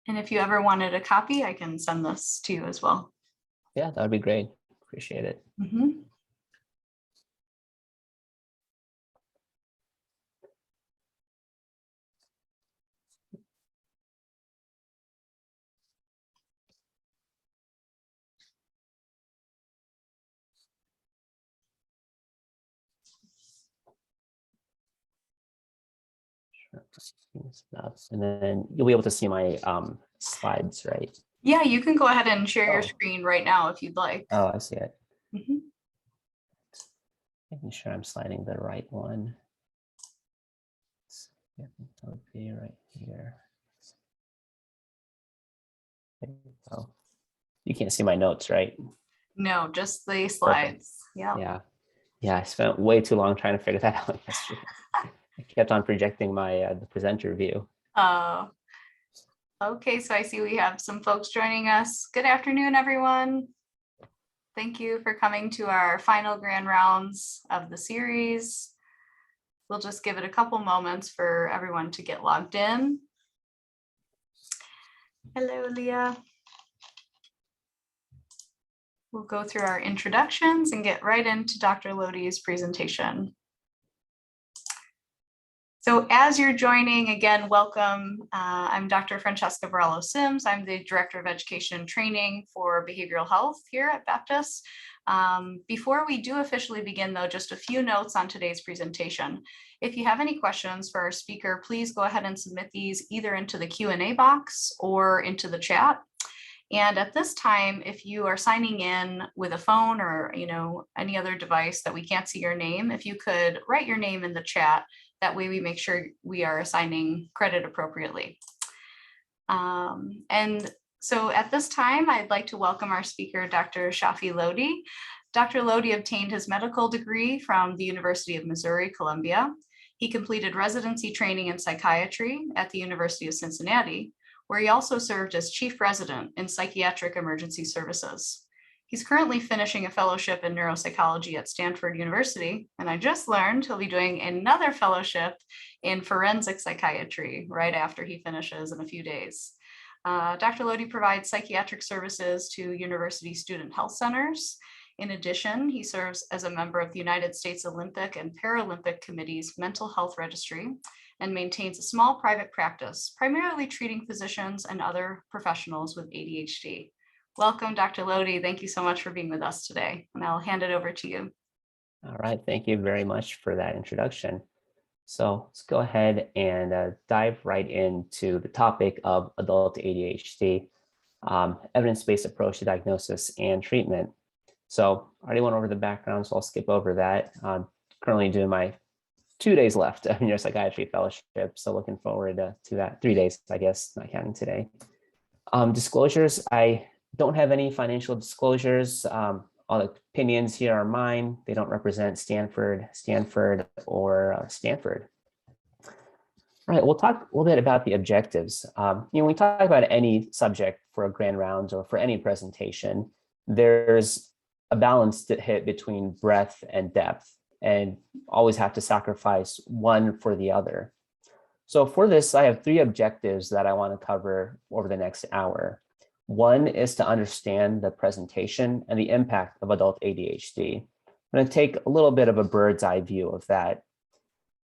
And if you ever wanted a copy, I can send this to you as well. Yeah, that would be great. Appreciate it. Mm-hmm. And then you'll be able to see my slides, right? Yeah, you can go ahead and share your Oh. screen right now if you'd like. Oh, I see it. Mm-hmm. Making sure I'm sliding the right one. Yeah, that would be right here. There you go. You can't see my notes, right? No, just the slides. Yeah. Yeah, I spent way too long trying to figure that out yesterday. I kept on projecting my the presenter view. Okay, so I see we have some folks joining us. Good afternoon, everyone. Thank you for coming to our final grand rounds of the series. We'll just give it a couple moments for everyone to get logged in. Hello, Leah. We'll go through our introductions and get right into Dr. Lodi's presentation. So as you're joining, again, welcome. I'm Dr. Francesca Varello-Sims. I'm the Director of Education and Training for Behavioral Health here at Baptist. Before we do officially begin, though, just a few notes on today's presentation. If you have any questions for our speaker, please go ahead and submit these either into the Q&A box or into the chat. And at this time, if you are signing in with a phone or any other device that we can't see your name, if you could write your name in the chat, that way we make sure we are assigning credit appropriately. And so at this time, I'd like to welcome our speaker, Dr. Shafi Lodi. Dr. Lodi obtained his medical degree from the University of Missouri, Columbia. He completed residency training in psychiatry at the University of Cincinnati, where he also served as chief resident in psychiatric emergency services. He's currently finishing a fellowship in neuropsychology at Stanford University, and I just learned he'll be doing another fellowship in forensic psychiatry right after he finishes in a few days. Dr. Lodi provides psychiatric services to university student health centers. In addition, he serves as a member of the United States Olympic and Paralympic Committee's Mental Health Registry and maintains a small private practice, primarily treating physicians and other professionals with ADHD. Welcome, Dr. Lodi. Thank you so much for being with us today, and I'll hand it over to you. All right, thank you very much for that introduction. So let's go ahead and dive right into the topic of adult ADHD, evidence-based approach to diagnosis and treatment. So I already went over the background, so I'll skip over that. I'm currently doing my 2 days left of neuropsychiatry fellowship, so looking forward to that. 3 days, I guess, not counting today. Disclosures, I don't have any financial disclosures. All the opinions here are mine. They don't represent Stanford, or Stanford. All right, we'll talk a little bit about the objectives. When we talk about any subject for a grand rounds or for any presentation, there's a balance to hit between breadth and depth, and always have to sacrifice one for the other. So for this, I have 3 objectives that I want to cover over the next hour. One is to understand the presentation and the impact of adult ADHD. I'm going to take a little bit of a bird's eye view of that.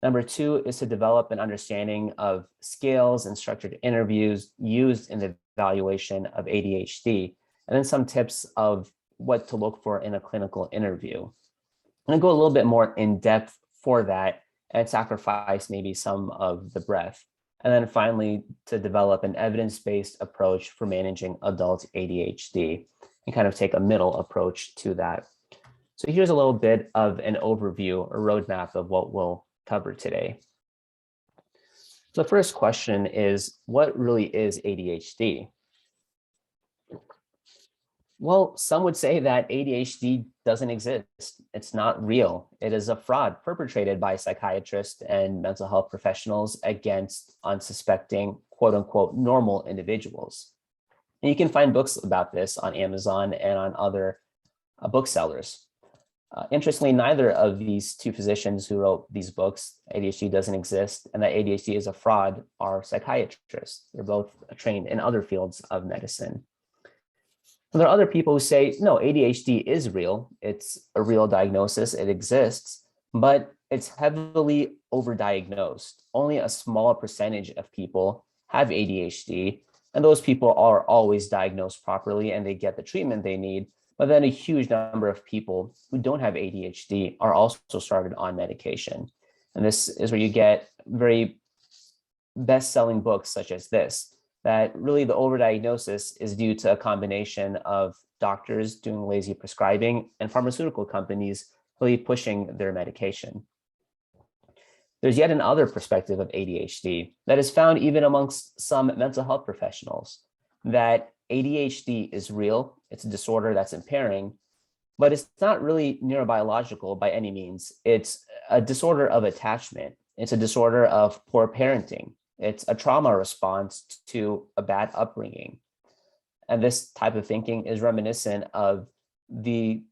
Number 2 is to develop an understanding of scales and structured interviews used in the evaluation of ADHD, and then some tips of what to look for in a clinical interview. I'm going to go a little bit more in depth for that and sacrifice maybe some of the breadth. And then finally, to develop an evidence-based approach for managing adult ADHD and kind of take a middle approach to that. So here's a little bit of an overview or roadmap of what we'll cover today. So the first question is, what really is ADHD? Well, some would say that ADHD doesn't exist. It's not real. It is a fraud perpetrated by psychiatrists and mental health professionals against unsuspecting, quote unquote, normal individuals. And you can find books about this on Amazon and on other booksellers. Interestingly, neither of these two physicians who wrote these books, ADHD doesn't exist and that ADHD is a fraud, are psychiatrists. They're both trained in other fields of medicine. And there are other people who say, no, ADHD is real. It's a real diagnosis. It exists, but it's heavily overdiagnosed. Only a small percentage of people have ADHD, and those people are always diagnosed properly and they get the treatment they need. But then a huge number of people who don't have ADHD are also started on medication. And this is where you get very best-selling books such as this, that really the overdiagnosis is due to a combination of doctors doing lazy prescribing and pharmaceutical companies really pushing their medication. There's yet another perspective of ADHD that is found even amongst some mental health professionals, that ADHD is real, it's a disorder that's impairing, but it's not really neurobiological by any means. It's a disorder of attachment. It's a disorder of poor parenting. It's a trauma response to a bad upbringing. And this type of thinking is reminiscent of the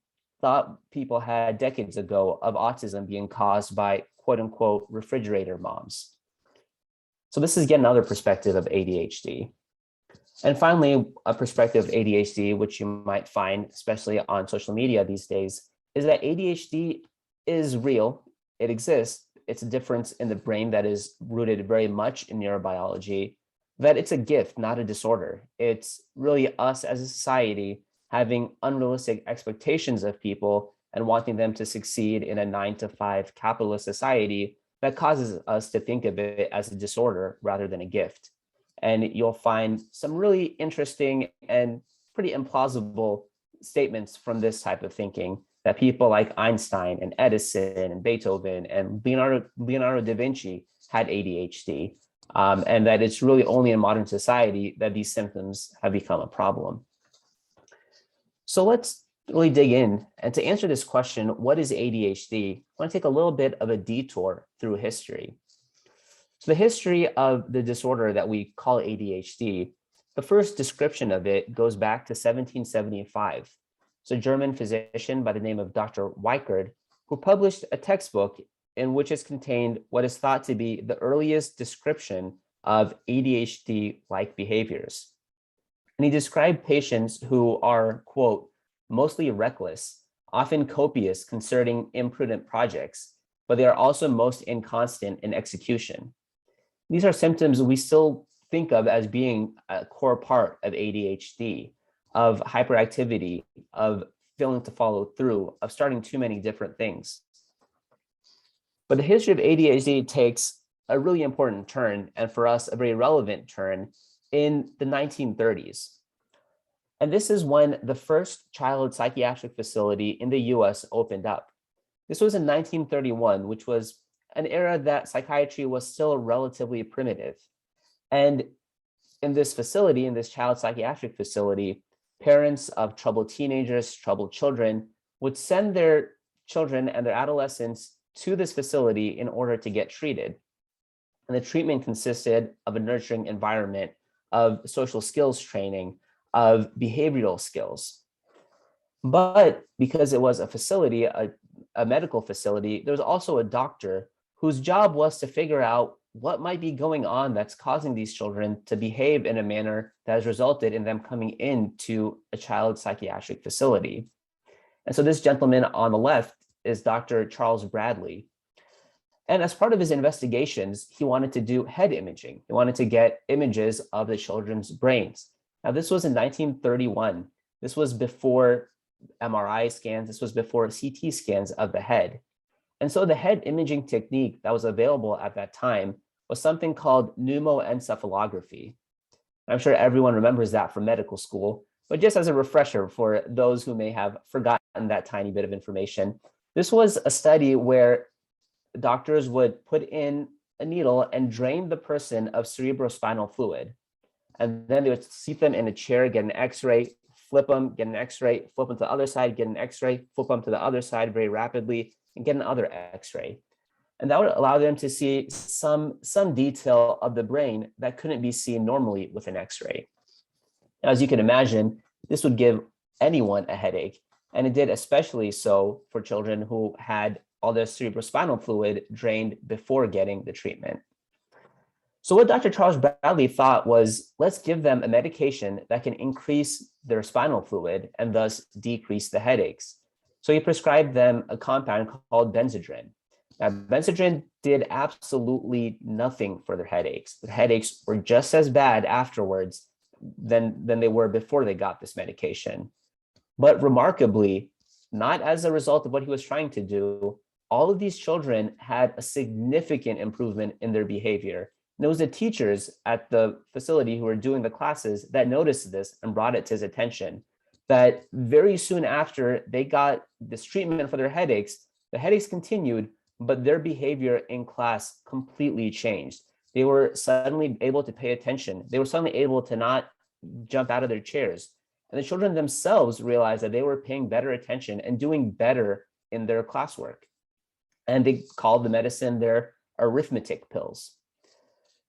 thought people had decades ago of autism being caused by quote unquote refrigerator moms. So this is yet another perspective of ADHD. And finally, a perspective of ADHD, which you might find, especially on social media these days, is that ADHD is real. It exists. It's a difference in the brain that is rooted very much in neurobiology, that it's a gift, not a disorder. It's really us as a society having unrealistic expectations of people and wanting them to succeed in a 9-to-5 capitalist society that causes us to think of it as a disorder rather than a gift. And you'll find some really interesting and pretty implausible statements from this type of thinking, that people like Einstein and Edison and Beethoven and Leonardo da Vinci had ADHD, and that it's really only in modern society that these symptoms have become a problem. So let's really dig in. And to answer this question, what is ADHD? I want to take a little bit of a detour through history. So the history of the disorder that we call ADHD, the first description of it goes back to 1775. It's a German physician by the name of Dr. Weikert, who published a textbook in which is contained what is thought to be the earliest description of ADHD-like behaviors. And he described patients who are, quote, mostly reckless, often copious concerning imprudent projects, but they are also most inconstant in execution. These are symptoms we still think of as being a core part of ADHD, of hyperactivity, of failing to follow through, of starting too many different things. But the history of ADHD takes a really important turn, and for us, a very relevant turn, in the 1930s. And this is when the first child psychiatric facility in the US opened up. This was in 1931, which was an era that psychiatry was still relatively primitive. And in this facility, in this child psychiatric facility, parents of troubled teenagers, troubled children would send their children and their adolescents to this facility in order to get treated. And the treatment consisted of a nurturing environment, of social skills training, of behavioral skills. But because it was a facility, a medical facility, there was also a doctor whose job was to figure out what might be going on that's causing these children to behave in a manner that has resulted in them coming into a child psychiatric facility. And so this gentleman on the left is Dr. Charles Bradley. And as part of his investigations, he wanted to do head imaging. He wanted to get images of the children's brains. Now, this was in 1931. This was before MRI scans. This was before CT scans of the head. And so the head imaging technique that was available at that time was something called pneumoencephalography. I'm sure everyone remembers that from medical school, but just as a refresher for those who may have forgotten that tiny bit of information, this was a study where doctors would put in a needle and drain the person of cerebrospinal fluid. And then they would seat them in a chair, get an x-ray, flip them, get an x-ray, flip them to the other side, get an x-ray, flip them to the other side very rapidly, and get another x-ray. And that would allow them to see some detail of the brain that couldn't be seen normally with an x-ray. Now, as you can imagine, this would give anyone a headache. And it did especially so for children who had all their cerebrospinal fluid drained before getting the treatment. So what Dr. Charles Bradley thought was, let's give them a medication that can increase their spinal fluid and thus decrease the headaches. So he prescribed them a compound called Benzedrine. Now, Benzedrine did absolutely nothing for their headaches. The headaches were just as bad afterwards than they were before they got this medication. But remarkably, not as a result of what he was trying to do, all of these children had a significant improvement in their behavior. And it was the teachers at the facility who were doing the classes that noticed this and brought it to his attention. That very soon after they got this treatment for their headaches, the headaches continued, but their behavior in class completely changed. They were suddenly able to pay attention. They were suddenly able to not jump out of their chairs. And the children themselves realized that they were paying better attention and doing better in their classwork. And they called the medicine their arithmetic pills.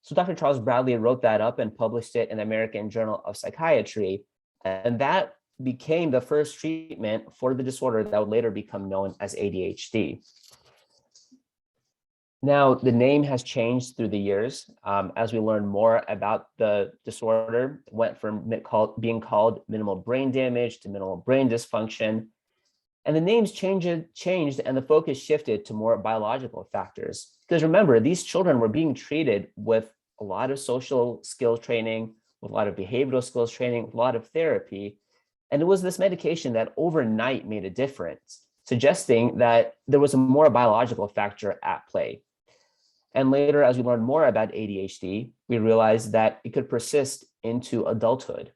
So Dr. Charles Bradley wrote that up and published it in the American Journal of Psychiatry. And that became the first treatment for the disorder that would later become known as ADHD. Now, the name has changed through the years as we learn more about the disorder. It went from being called minimal brain damage to minimal brain dysfunction. And the names changed and the focus shifted to more biological factors. Because remember, these children were being treated with a lot of social skills training, with a lot of behavioral skills training, a lot of therapy. And it was this medication that overnight made a difference, suggesting that there was a more biological factor at play. And later, as we learned more about ADHD, we realized that it could persist into adulthood.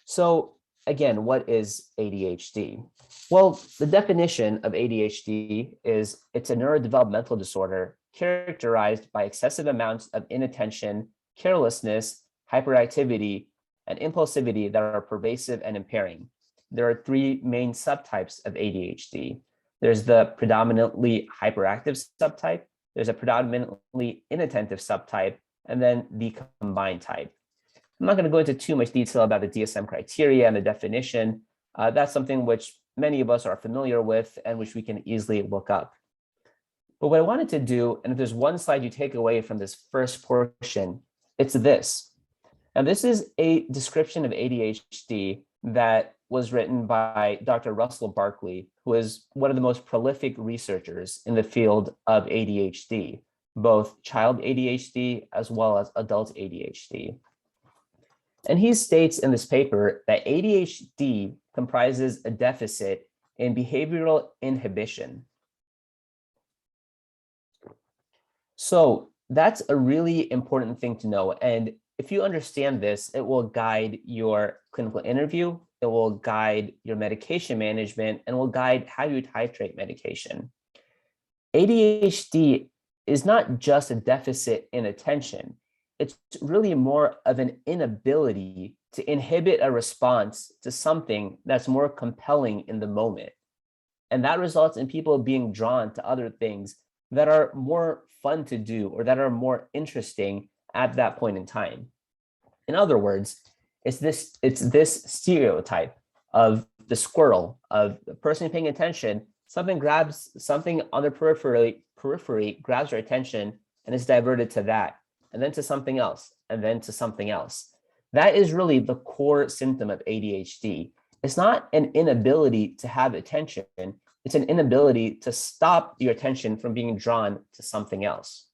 So again, what is ADHD? Well, the definition of ADHD is it's a neurodevelopmental disorder characterized by excessive amounts of inattention, carelessness, hyperactivity, and impulsivity that are pervasive and impairing. There are three main subtypes of ADHD. There's the predominantly hyperactive subtype, there's a predominantly inattentive subtype, and then the combined type. I'm not going to go into too much detail about the DSM criteria and the definition. That's something which many of us are familiar with and which we can easily look up. But what I wanted to do, and if there's one slide you take away from this first portion, it's this. Now, this is a description of ADHD that was written by Dr. Russell Barkley, who is one of the most prolific researchers in the field of ADHD, both child ADHD as well as adult ADHD. And he states in this paper that ADHD comprises a deficit in behavioral inhibition. So that's a really important thing to know. And if you understand this, it will guide your clinical interview, it will guide your medication management, and will guide how you titrate medication. ADHD is not just a deficit in attention. It's really more of an inability to inhibit a response to something that's more compelling in the moment. And that results in people being drawn to other things that are more fun to do or that are more interesting at that point in time. In other words, it's this stereotype of the squirrel, of the person paying attention, something on the periphery grabs their attention and is diverted to that, and then to something else, and then to something else. That is really the core symptom of ADHD. It's not an inability to have attention, it's an inability to stop your attention from being drawn to something else.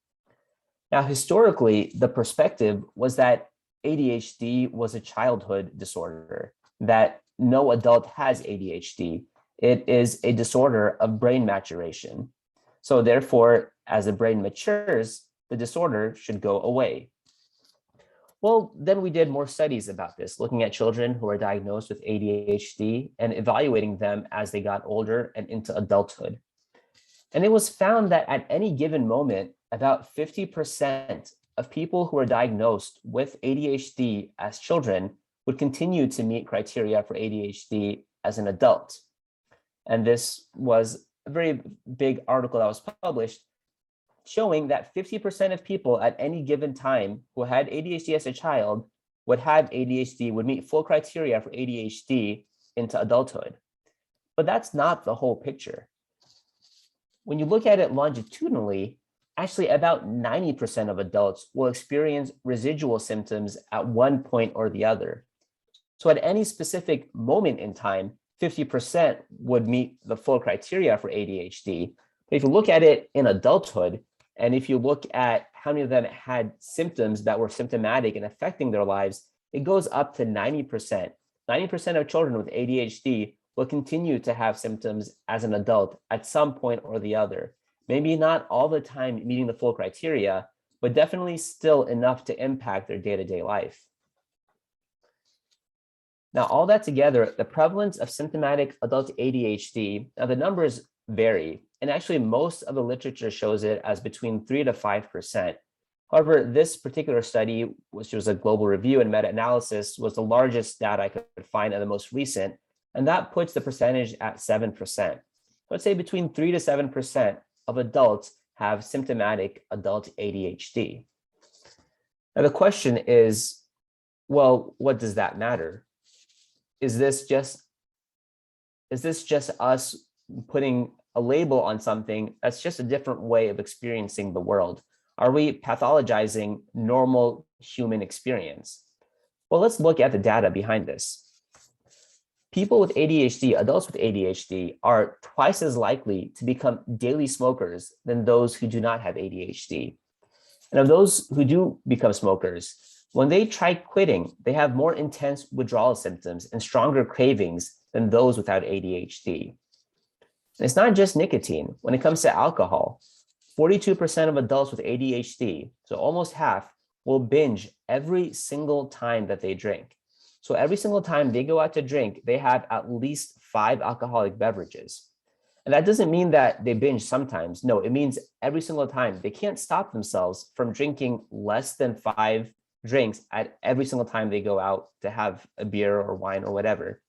Now, historically, the perspective was that ADHD was a childhood disorder, that no adult has ADHD. It is a disorder of brain maturation. So therefore, as the brain matures, the disorder should go away. Well, then we did more studies about this, looking at children who were diagnosed with ADHD and evaluating them as they got older and into adulthood. And it was found that at any given moment, about 50% of people who were diagnosed with ADHD as children would continue to meet criteria for ADHD as an adult. And this was a very big article that was published showing that 50% of people at any given time who had ADHD as a child would meet full criteria for ADHD into adulthood. But that's not the whole picture. When you look at it longitudinally, actually about 90% of adults will experience residual symptoms at one point or the other. So at any specific moment in time, 50% would meet the full criteria for ADHD. But if you look at it in adulthood, and if you look at how many of them had symptoms that were symptomatic and affecting their lives, it goes up to 90%. 90% of children with ADHD will continue to have symptoms as an adult at some point or the other. Maybe not all the time meeting the full criteria, but definitely still enough to impact their day-to-day life. Now, all that together, the prevalence of symptomatic adult ADHD, now the numbers vary, and actually most of the literature shows it as between 3 to 5%. However, this particular study, which was a global review and meta-analysis, was the largest data I could find and the most recent, and that puts the percentage at 7%. So let's say between 3 to 7% of adults have symptomatic adult ADHD. Now the question is, well, what does that matter? Is this just us putting a label on something that's just a different way of experiencing the world? Are we pathologizing normal human experience? Well, let's look at the data behind this. People with ADHD, adults with ADHD, are twice as likely to become daily smokers than those who do not have ADHD. And of those who do become smokers, when they try quitting, they have more intense withdrawal symptoms and stronger cravings than those without ADHD. And it's not just nicotine. When it comes to alcohol, 42% of adults with ADHD, so almost half, will binge every single time that they drink. So every single time they go out to drink, they have at least 5 alcoholic beverages. And that doesn't mean that they binge sometimes. No, it means every single time. They can't stop themselves from drinking less than 5 drinks at every single time they go out to have a beer or wine or whatever.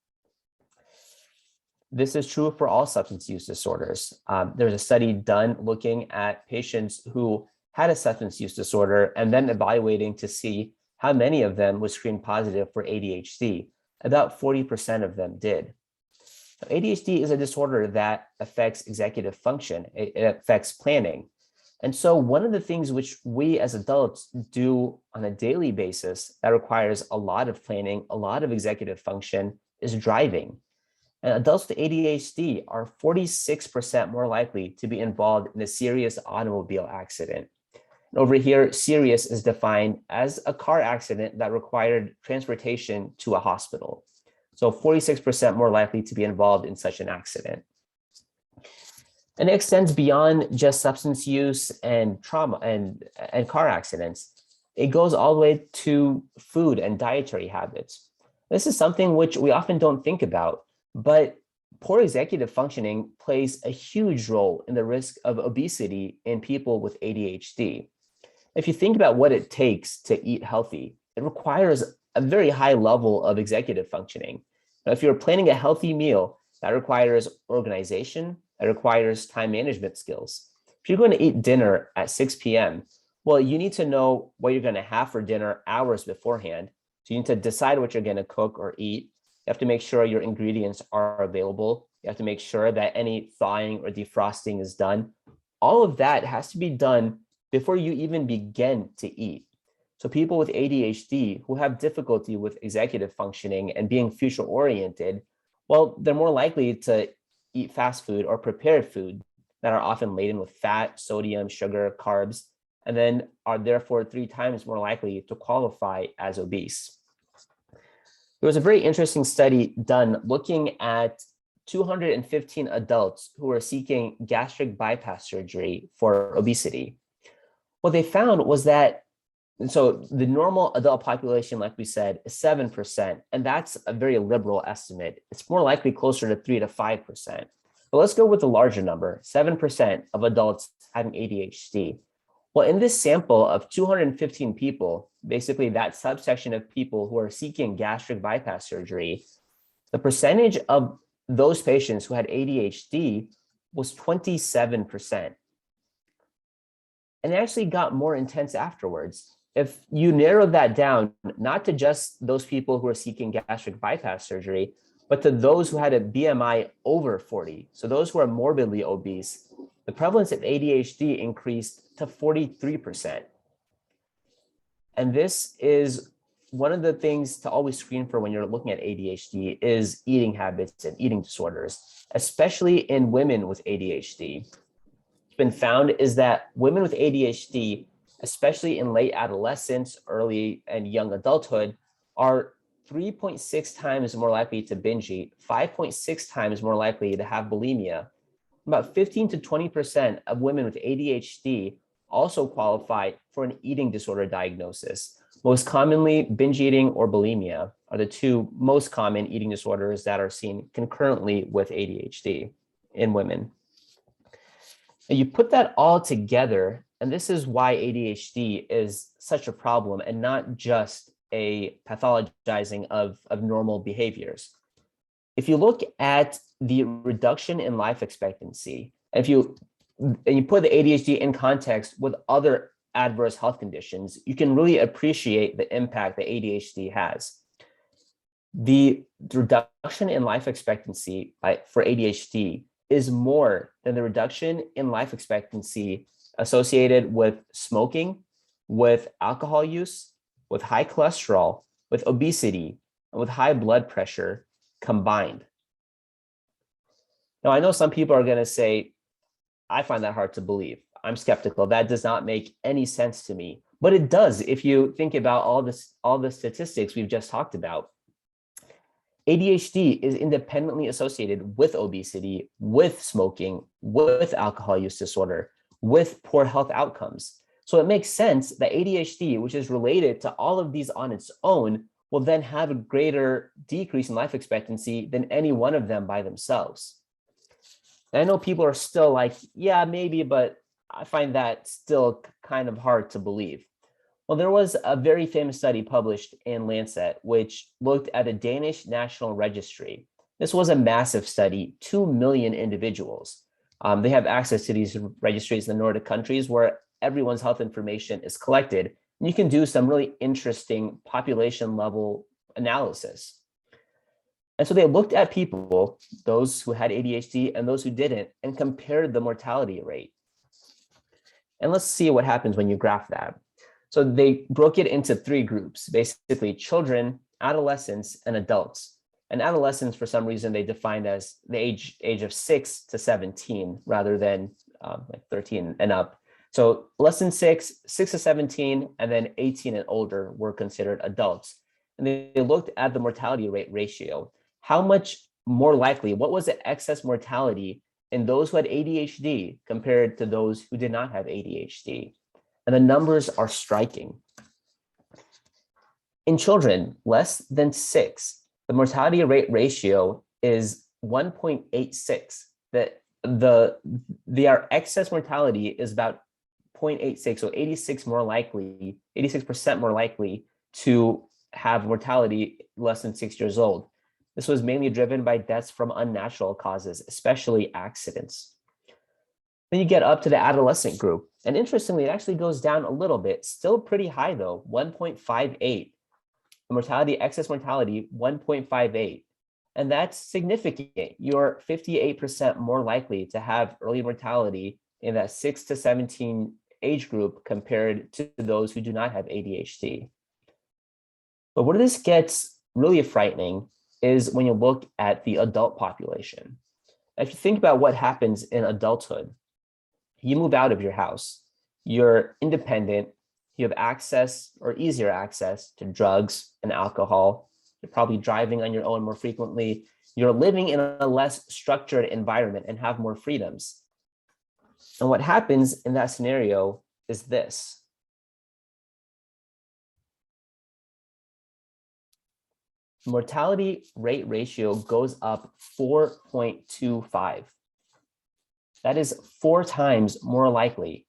This is true for all substance use disorders. There's a study done looking at patients who had a substance use disorder and then evaluating to see how many of them was screened positive for ADHD. About 40% of them did. Now, ADHD is a disorder that affects executive function. It affects planning. And so one of the things which we as adults do on a daily basis that requires a lot of planning, a lot of executive function, is driving. And adults with ADHD are 46% more likely to be involved in a serious automobile accident. And over here, serious is defined as a car accident that required transportation to a hospital. So 46% more likely to be involved in such an accident. And it extends beyond just substance use and trauma and car accidents. It goes all the way to food and dietary habits. This is something which we often don't think about, but poor executive functioning plays a huge role in the risk of obesity in people with ADHD. If you think about what it takes to eat healthy, it requires a very high level of executive functioning. Now, if you're planning a healthy meal, that requires organization, that requires time management skills. If you're going to eat dinner at 6 p.m., well, you need to know what you're going to have for dinner hours beforehand. So you need to decide what you're going to cook or eat. You have to make sure your ingredients are available. You have to make sure that any thawing or defrosting is done. All of that has to be done before you even begin to eat. So people with ADHD who have difficulty with executive functioning and being future oriented, well, they're more likely to eat fast food or prepared food that are often laden with fat, sodium, sugar, carbs, and then are therefore 3 times more likely to qualify as obese. There was a very interesting study done looking at 215 adults who were seeking gastric bypass surgery for obesity. What they found was that, so the normal adult population, like we said, is 7%, and that's a very liberal estimate. It's more likely closer to 3 to 5%. But let's go with the larger number, 7% of adults having ADHD. Well, in this sample of 215 people, basically that subsection of people who are seeking gastric bypass surgery, the percentage of those patients who had ADHD was 27%. And it actually got more intense afterwards. If you narrow that down, not to just those people who are seeking gastric bypass surgery, But to those who had a BMI over 40, so those who are morbidly obese, the prevalence of ADHD increased to 43%. And this is one of the things to always screen for when you're looking at ADHD is eating habits and eating disorders, especially in women with ADHD. What's been found is that women with ADHD, especially in late adolescence, early and young adulthood, are 3.6 times more likely to binge eat, 5.6 times more likely to have bulimia. About 15 to 20% of women with ADHD also qualify for an eating disorder diagnosis. Most commonly, binge eating or bulimia are the two most common eating disorders that are seen concurrently with ADHD in women. And you put that all together, and this is why ADHD is such a problem and not just a pathologizing of normal behaviors. If you look at the reduction in life expectancy, and you put the ADHD in context with other adverse health conditions, you can really appreciate the impact that ADHD has. The reduction in life expectancy for ADHD is more than the reduction in life expectancy associated with smoking, with alcohol use, with high cholesterol, with obesity, and with high blood pressure combined. Now, I know some people are going to say, I find that hard to believe. I'm skeptical. That does not make any sense to me. But it does if you think about all the statistics we've just talked about. ADHD is independently associated with obesity, with smoking, with alcohol use disorder, with poor health outcomes. So it makes sense that ADHD, which is related to all of these on its own, will then have a greater decrease in life expectancy than any one of them by themselves. And I know people are still like, yeah, maybe, but I find that still kind of hard to believe. Well, there was a very famous study published in Lancet, which looked at a Danish national registry. This was a massive study, 2 million individuals. They have access to these registries in the Nordic countries where everyone's health information is collected. And you can do some really interesting population level analysis. And so they looked at people, those who had ADHD and those who didn't, and compared the mortality rate. And let's see what happens when you graph that. So they broke it into 3 groups, basically children, adolescents, and adults. And adolescents, for some reason, they defined as the age of 6 to 17 rather than like 13 and up. So less than 6 to 17, and then 18 and older were considered adults. And they looked at the mortality rate ratio. How much more likely, what was the excess mortality in those who had ADHD compared to those who did not have ADHD? And the numbers are striking. In children less than 6, the mortality rate ratio is 1.86. Their excess mortality is about 0.86, so 86% more likely to have mortality less than 6 years old. This was mainly driven by deaths from unnatural causes, especially accidents. Then you get up to the adolescent group. And interestingly, it actually goes down a little bit, still pretty high though, 1.58. The mortality, excess mortality, 1.58. And that's significant. You're 58% more likely to have early mortality in that 6 to 17 age group compared to those who do not have ADHD. But where this gets really frightening is when you look at the adult population. If you think about what happens in adulthood, you move out of your house, you're independent, you have access or easier access to drugs and alcohol, you're probably driving on your own more frequently, you're living in a less structured environment and have more freedoms. And what happens in that scenario is this. Mortality rate ratio goes up 4.25. That is 4 times more likely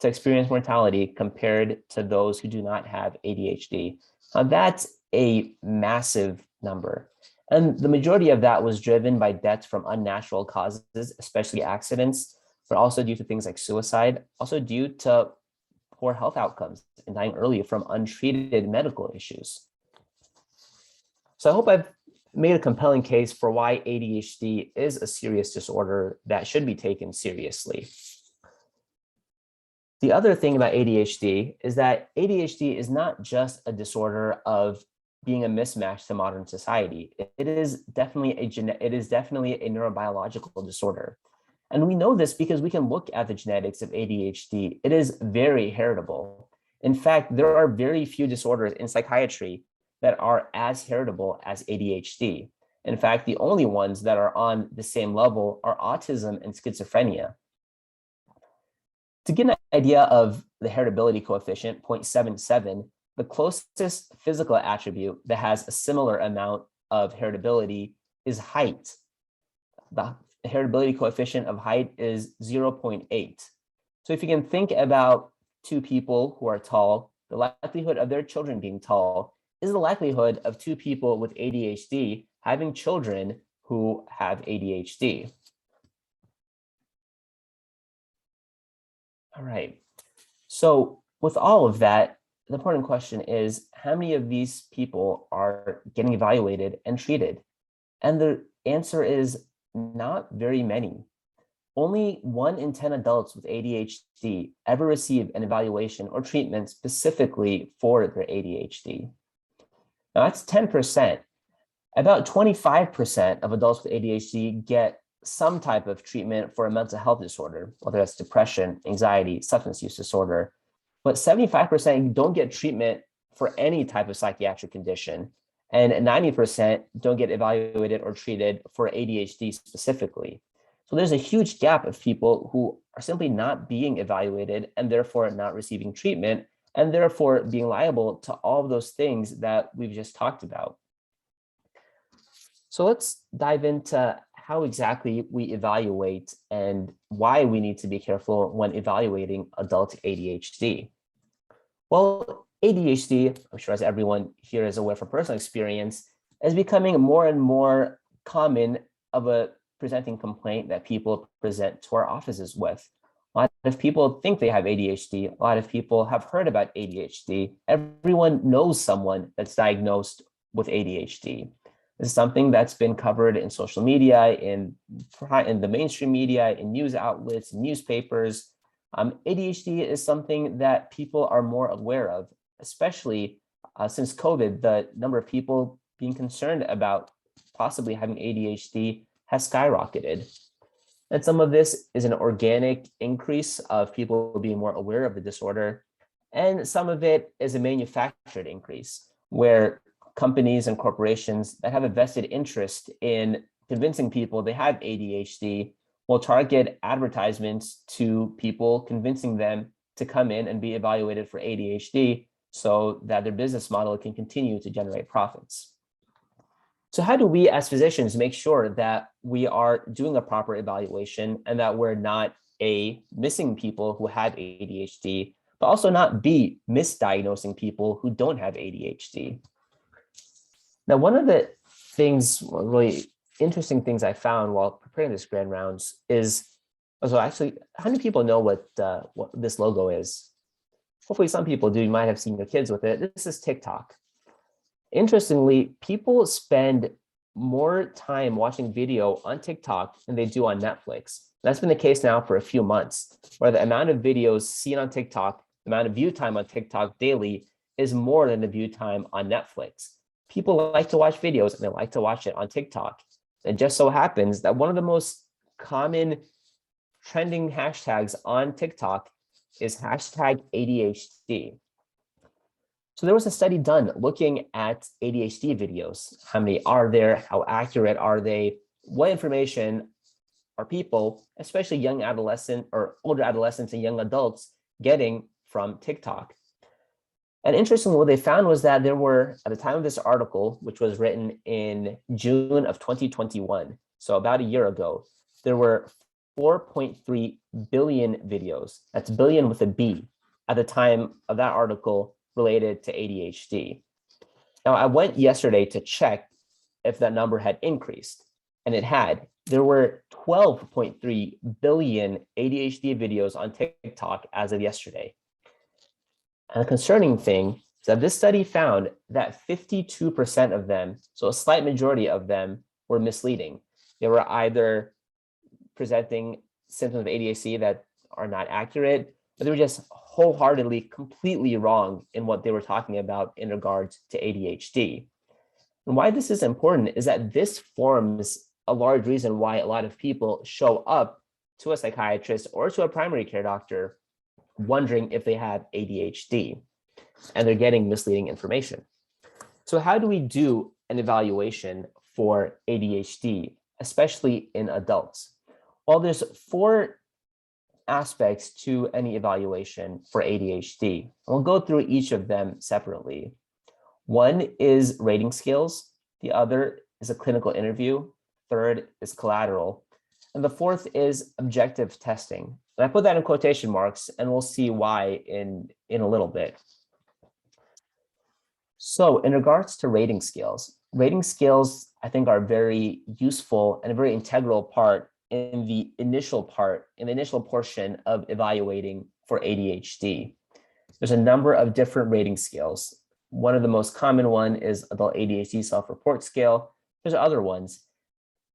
to experience mortality compared to those who do not have ADHD. Now, that's a massive number. And the majority of that was driven by deaths from unnatural causes, especially accidents, but also due to things like suicide, also due to poor health outcomes and dying early from untreated medical issues. So I hope I've made a compelling case for why ADHD is a serious disorder that should be taken seriously. The other thing about ADHD is that ADHD is not just a disorder of being a mismatch to modern society. It is definitely a neurobiological disorder. And we know this because we can look at the genetics of ADHD. It is very heritable. In fact, there are very few disorders in psychiatry that are as heritable as ADHD. In fact, the only ones that are on the same level are autism and schizophrenia. To get an idea of the heritability coefficient, 0.77, the closest physical attribute that has a similar amount of heritability is height. The heritability coefficient of height is 0.8. So if you can think about two people who are tall, the likelihood of their children being tall is the likelihood of two people with ADHD having children who have ADHD. All right. So with all of that, the important question is, how many of these people are getting evaluated and treated? And the answer is not very many. Only 1 in 10 adults with ADHD ever receive an evaluation or treatment specifically for their ADHD. Now that's 10%. About 25% of adults with ADHD get some type of treatment for a mental health disorder, whether that's depression, anxiety, substance use disorder. But 75% don't get treatment for any type of psychiatric condition. And 90% don't get evaluated or treated for ADHD specifically. So there's a huge gap of people who are simply not being evaluated and therefore not receiving treatment, and therefore being liable to all of those things that we've just talked about. So let's dive into how exactly we evaluate and why we need to be careful when evaluating adult ADHD. Well, ADHD, I'm sure as everyone here is aware from personal experience, is becoming more and more common of a presenting complaint that people present to our offices with. A lot of people think they have ADHD. A lot of people have heard about ADHD. Everyone knows someone that's diagnosed with ADHD. This is something that's been covered in social media, in the mainstream media, in news outlets, newspapers. ADHD is something that people are more aware of, especially since COVID. The number of people being concerned about possibly having ADHD has skyrocketed. And some of this is an organic increase of people being more aware of the disorder. And some of it is a manufactured increase where companies and corporations that have a vested interest in convincing people they have ADHD will target advertisements to people, convincing them to come in and be evaluated for ADHD so that their business model can continue to generate profits. So how do we as physicians make sure that we are doing a proper evaluation and that we're not A, missing people who have ADHD, but also not B, misdiagnosing people who don't have ADHD? Now, one of the things, really interesting things I found while preparing this Grand Rounds is, so actually, how many people know what this logo is? Hopefully some people do. You might have seen your kids with it. This is TikTok. Interestingly, people spend more time watching video on TikTok than they do on Netflix. That's been the case now for a few months, where the amount of videos seen on TikTok, the amount of view time on TikTok daily is more than the view time on Netflix. People like to watch videos and they like to watch it on TikTok. It just so happens that one of the most common trending hashtags on TikTok is hashtag ADHD. So there was a study done looking at ADHD videos. How many are there? How accurate are they? What information are people, especially young adolescent or older adolescents and young adults, getting from TikTok? And interestingly, what they found was that there were, at the time of this article, which was written in June of 2021, so about a year ago, there were 4.3 billion videos, that's billion with a B, at the time of that article related to ADHD. Now, I went yesterday to check if that number had increased, and it had. There were 12.3 billion ADHD videos on TikTok as of yesterday. And the concerning thing So this study found that 52% of them, so a slight majority of them, were misleading. They were either presenting symptoms of ADHD that are not accurate, but they were just wholeheartedly, completely wrong in what they were talking about in regards to ADHD. And why this is important is that this forms a large reason why a lot of people show up to a psychiatrist or to a primary care doctor wondering if they have ADHD, and they're getting misleading information. So how do we do an evaluation for ADHD, especially in adults? Well, there's 4 aspects to any evaluation for ADHD. We'll go through each of them separately. One is rating scales. The other is a clinical interview. Third is collateral. And the fourth is objective testing. And I put that in quotation marks, and we'll see why in a little bit. So in regards to rating scales I think are very useful and a very integral part in the initial portion of evaluating for ADHD. There's a number of different rating scales. One of the most common one is adult ADHD self-report scale. There's other ones.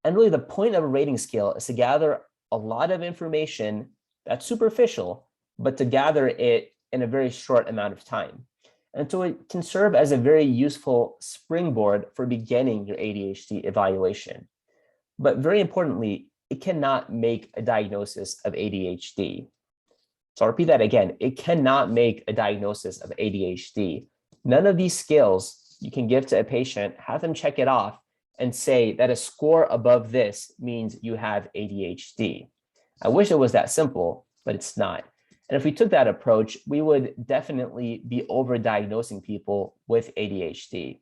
And really the point of a rating scale is to gather a lot of information that's superficial, but to gather it in a very short amount of time. And so it can serve as a very useful springboard for beginning your ADHD evaluation. But very importantly, it cannot make a diagnosis of ADHD. So I'll repeat that again. It cannot make a diagnosis of ADHD. None of these scales you can give to a patient, have them check it off, and say that a score above this means you have ADHD. I wish it was that simple, but it's not. And if we took that approach, we would definitely be overdiagnosing people with ADHD.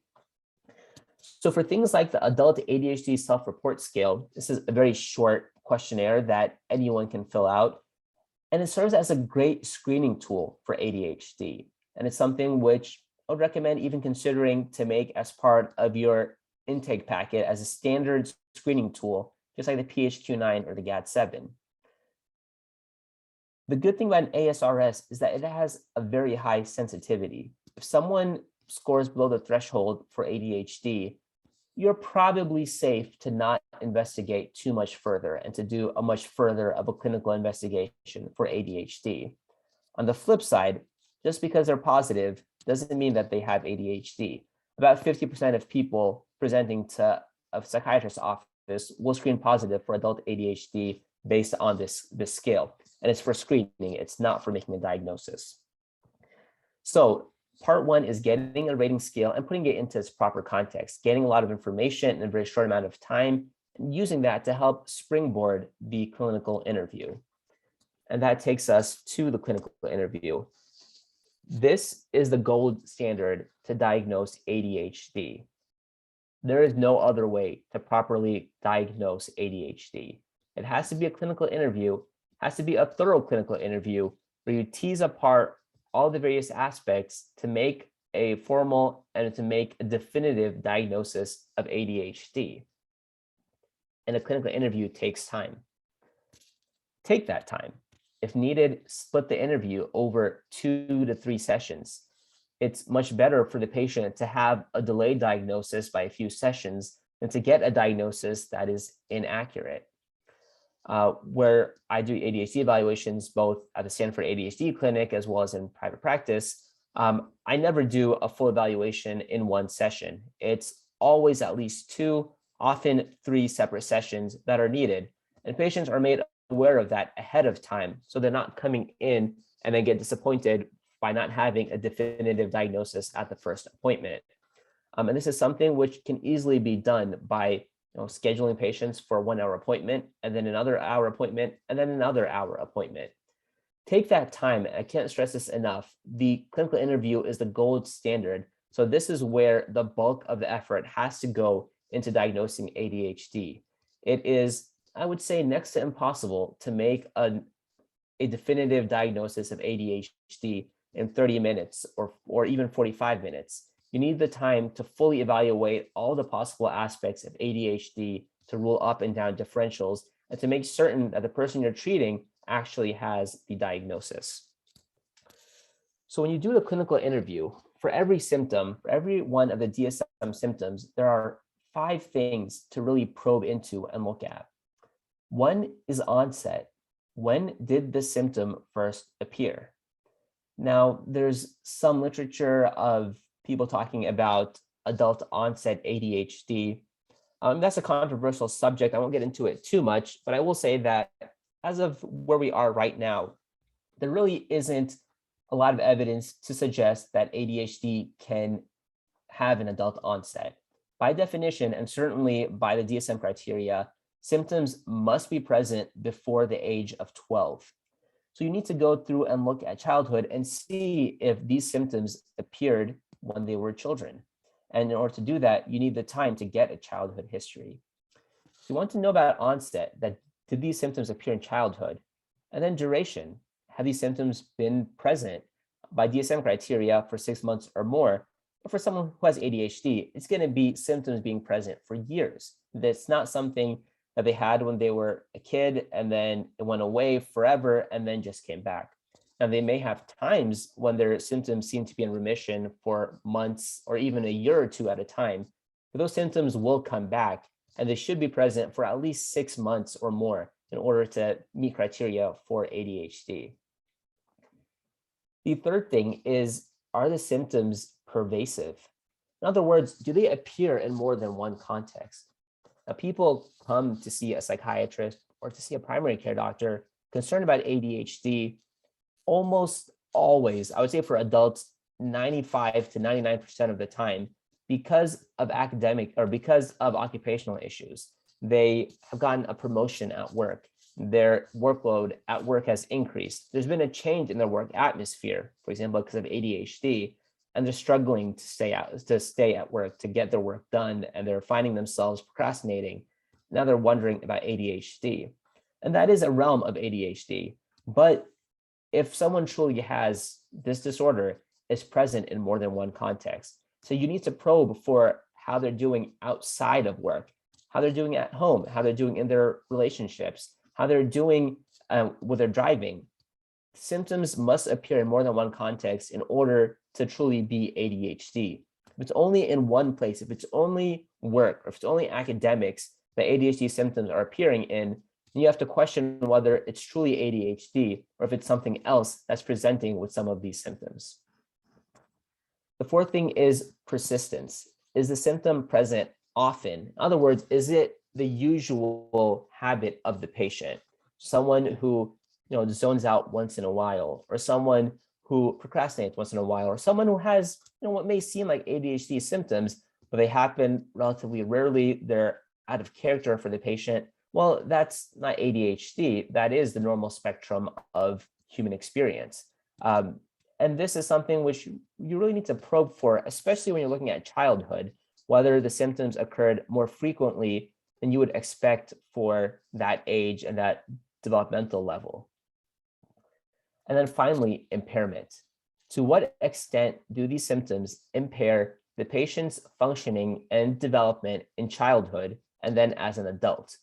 So for things like the adult ADHD self-report scale, this is a very short questionnaire that anyone can fill out. And it serves as a great screening tool for ADHD. And it's something which I would recommend even considering to make as part of your intake packet as a standard screening tool, just like the PHQ-9 or the GAD-7. The good thing about an ASRS is that it has a very high sensitivity. If someone scores below the threshold for ADHD, you're probably safe to not investigate too much further and to do a much further of a clinical investigation for ADHD. On the flip side, just because they're positive doesn't mean that they have ADHD. About 50% of people presenting to a psychiatrist's office will screen positive for adult ADHD based on this scale. And it's for screening, it's not for making a diagnosis. So part 1 is getting a rating scale and putting it into its proper context, getting a lot of information in a very short amount of time, and using that to help springboard the clinical interview. And that takes us to the clinical interview. This is the gold standard to diagnose ADHD. There is no other way to properly diagnose ADHD. It has to be a clinical interview, has to be a thorough clinical interview where you tease apart all the various aspects to make a formal and to make a definitive diagnosis of ADHD. And a clinical interview takes time. Take that time. If needed, split the interview over 2 to 3 sessions. It's much better for the patient to have a delayed diagnosis by a few sessions than to get a diagnosis that is inaccurate. Where I do ADHD evaluations, both at the Stanford ADHD clinic as well as in private practice, I never do a full evaluation in one session. It's always at least 2, often 3 separate sessions that are needed. And patients are made aware of that ahead of time, so they're not coming in and then get disappointed by not having a definitive diagnosis at the first appointment. And this is something which can easily be done by scheduling patients for a 1-hour appointment, and then another hour appointment, and then another hour appointment. Take that time. I can't stress this enough. The clinical interview is the gold standard. So this is where the bulk of the effort has to go into diagnosing ADHD. It is, I would say, next to impossible to make a definitive diagnosis of ADHD in 30 minutes or even 45 minutes. You need the time to fully evaluate all the possible aspects of ADHD, to rule up and down differentials, and to make certain that the person you're treating actually has the diagnosis. So when you do the clinical interview, for every symptom, for every one of the DSM symptoms, there are 5 things to really probe into and look at. One is onset. When did the symptom first appear? Now, there's some literature of people talking about adult onset ADHD. That's a controversial subject. I won't get into it too much, but I will say that as of where we are right now, there really isn't a lot of evidence to suggest that ADHD can have an adult onset. By definition, and certainly by the DSM criteria, symptoms must be present before the age of 12. So you need to go through and look at childhood and see if these symptoms appeared when they were children. And in order to do that, you need the time to get a childhood history. So you want to know about onset, that did these symptoms appear in childhood? And then duration, have these symptoms been present by DSM criteria for 6 months or more? But for someone who has ADHD, it's going to be symptoms being present for years. That's not something that they had when they were a kid and then it went away forever and then just came back. Now, they may have times when their symptoms seem to be in remission for months or even a year or two at a time, but those symptoms will come back and they should be present for at least 6 months or more in order to meet criteria for ADHD. The third thing is, are the symptoms pervasive? In other words, do they appear in more than one context? Now, people come to see a psychiatrist or to see a primary care doctor concerned about ADHD almost always, I would say for adults, 95 to 99% of the time, because of academic or because of occupational issues. They have gotten a promotion at work. Their workload at work has increased. There's been a change in their work atmosphere, for example, because of ADHD, and they're struggling to stay at work, to get their work done, and they're finding themselves procrastinating. Now they're wondering about ADHD. And that is a realm of ADHD. But if someone truly has this disorder, it's present in more than one context. So you need to probe for how they're doing outside of work, how they're doing at home, how they're doing in their relationships, how they're doing with their driving. Symptoms must appear in more than one context in order to truly be ADHD. If it's only in one place, if it's only work, or if it's only academics that ADHD symptoms are appearing in, then you have to question whether it's truly ADHD or if it's something else that's presenting with some of these symptoms. The fourth thing is persistence. Is the symptom present often? In other words, is it the usual habit of the patient? Someone who zones out once in a while, or someone who procrastinates once in a while, or someone who has what may seem like ADHD symptoms, but they happen relatively rarely, they're out of character for the patient. Well, that's not ADHD. That is the normal spectrum of human experience. And this is something which you really need to probe for, especially when you're looking at childhood, whether the symptoms occurred more frequently than you would expect for that age and that developmental level. And then finally, impairment. To what extent do these symptoms impair the patient's functioning and development in childhood and then as an adult?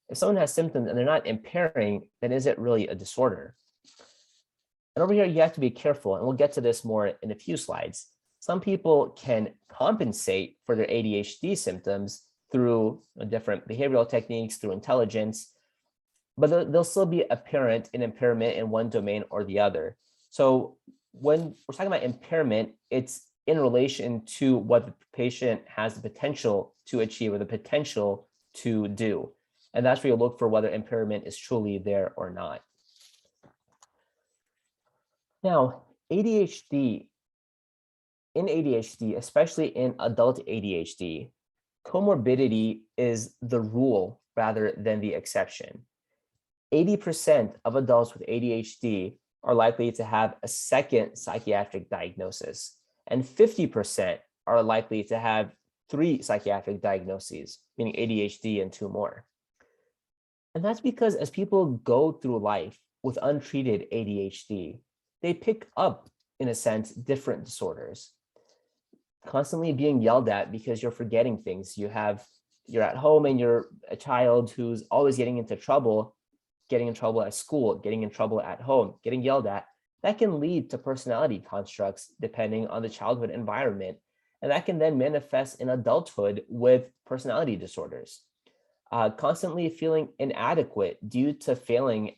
If someone has symptoms and they're not impairing, then is it really a disorder? And over here, you have to be careful, and we'll get to this more in a few slides. Some people can compensate for their ADHD symptoms through different behavioral techniques, through intelligence, but there'll still be apparent an impairment in one domain or the other. So when we're talking about impairment, it's in relation to what the patient has the potential to achieve or the potential to do. And that's where you look for whether impairment is truly there or not. Now, ADHD, especially in adult ADHD, comorbidity is the rule rather than the exception. 80% of adults with ADHD are likely to have a second psychiatric diagnosis, and 50% are likely to have 3 psychiatric diagnoses, meaning ADHD and 2 more. And that's because as people go through life with untreated ADHD, they pick up, in a sense, different disorders. Constantly being yelled at because you're forgetting things. You're at home and you're a child who's always getting in trouble at school, getting in trouble at home, getting yelled at. that can lead to personality constructs depending on the childhood environment. And that can then manifest in adulthood with personality disorders. Constantly feeling inadequate due to failing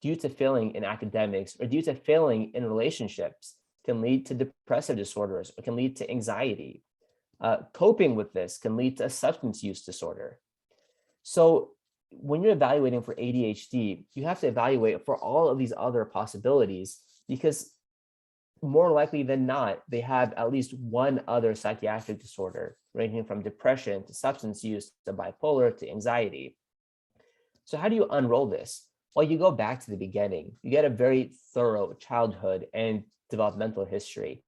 due to failing in academics or due to failing in relationships can lead to depressive disorders or can lead to anxiety. Coping with this can lead to a substance use disorder. So when you're evaluating for ADHD, you have to evaluate for all of these other possibilities because more likely than not, they have at least one other psychiatric disorder, ranging from depression to substance use to bipolar to anxiety. So how do you unroll this? Well, you go back to the beginning. You get a very thorough childhood and developmental history.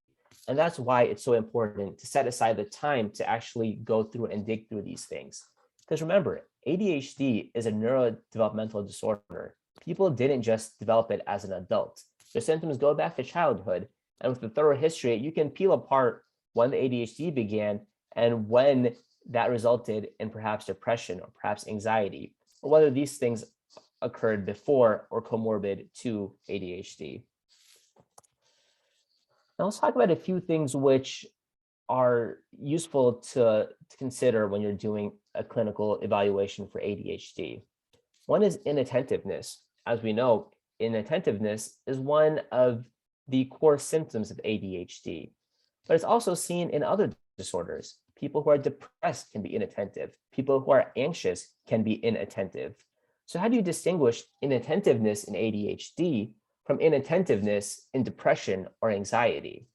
And that's why it's so important to set aside the time to actually go through and dig through these things. Because remember, ADHD is a neurodevelopmental disorder. People didn't just develop it as an adult. The symptoms go back to childhood. And with the thorough history, you can peel apart when the ADHD began and when that resulted in perhaps depression or perhaps anxiety, or whether these things occurred before or comorbid to ADHD. Now let's talk about a few things which are useful to consider when you're doing a clinical evaluation for ADHD. One is inattentiveness. As we know, inattentiveness is one of the core symptoms of ADHD, but it's also seen in other disorders. People who are depressed can be inattentive. People who are anxious can be inattentive. So how do you distinguish inattentiveness in ADHD from inattentiveness in depression or anxiety?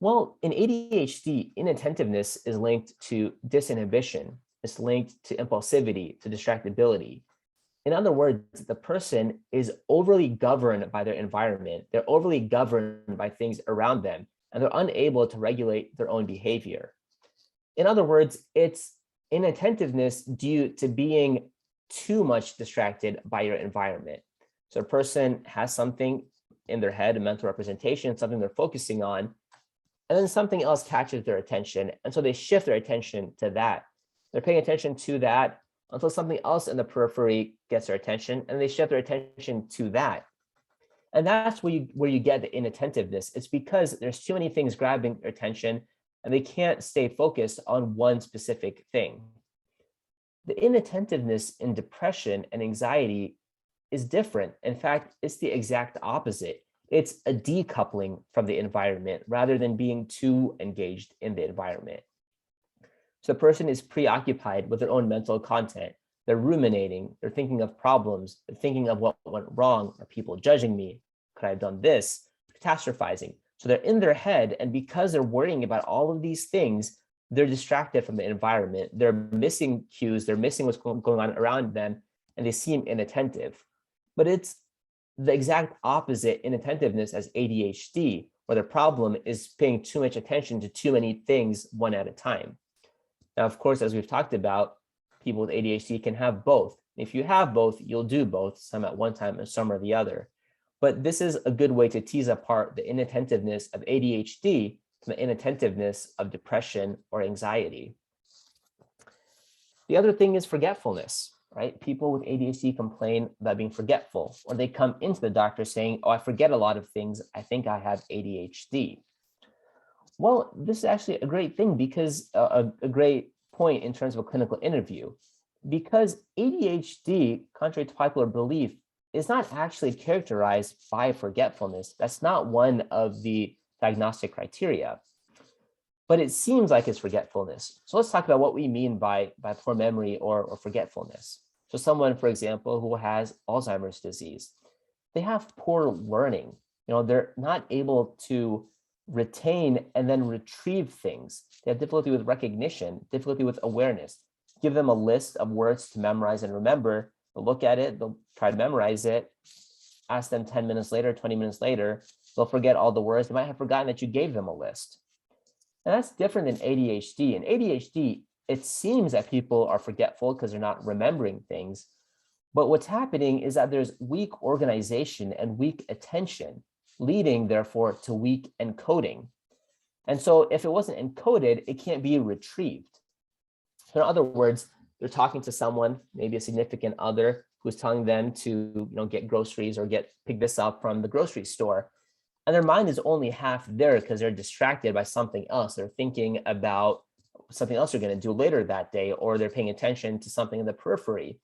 Well, in ADHD, inattentiveness is linked to disinhibition. It's linked to impulsivity, to distractibility. In other words, the person is overly governed by their environment. They're overly governed by things around them, and they're unable to regulate their own behavior. In other words, it's inattentiveness due to being too much distracted by your environment. So a person has something in their head, a mental representation, something they're focusing on, and then something else catches their attention. And so they shift their attention to that. They're paying attention to that until something else in the periphery gets their attention, and they shift their attention to that. And that's where you get the inattentiveness. It's because there's too many things grabbing their attention, and they can't stay focused on one specific thing. The inattentiveness in depression and anxiety is different. In fact, it's the exact opposite. It's a decoupling from the environment rather than being too engaged in the environment. So the person is preoccupied with their own mental content. They're ruminating, they're thinking of problems, they're thinking of what went wrong. Are people judging me? Could I have done this? Catastrophizing. So they're in their head, and because they're worrying about all of these things, they're distracted from the environment. They're missing cues, they're missing what's going on around them, and they seem inattentive. But it's the exact opposite inattentiveness as ADHD, where the problem is paying too much attention to too many things one at a time. Now, of course, as we've talked about, people with ADHD can have both. If you have both, you'll do both, some at one time and some or the other. But this is a good way to tease apart the inattentiveness of ADHD from the inattentiveness of depression or anxiety. The other thing is forgetfulness, right? People with ADHD complain about being forgetful, or they come into the doctor saying, oh, I forget a lot of things. I think I have ADHD. Well, this is actually a great thing because a great point in terms of a clinical interview, because ADHD, contrary to popular belief, is not actually characterized by forgetfulness. That's not one of the diagnostic criteria, but it seems like it's forgetfulness. So let's talk about what we mean by poor memory or forgetfulness. So someone, for example, who has Alzheimer's disease, they have poor learning. They're not able to retain and then retrieve things. They have difficulty with recognition, difficulty with awareness. Give them a list of words to memorize and remember. They'll look at it, they'll try to memorize it. Ask them 10 minutes later, 20 minutes later, they'll forget all the words. They might have forgotten that you gave them a list. And that's different than ADHD. In ADHD, it seems that people are forgetful because they're not remembering things. But what's happening is that there's weak organization and weak attention, leading, therefore, to weak encoding. And so if it wasn't encoded, it can't be retrieved. So in other words, they're talking to someone, maybe a significant other, who's telling them to get groceries or pick this up from the grocery store. And their mind is only half there because they're distracted by something else. They're thinking about something else they're going to do later that day, or they're paying attention to something in the periphery.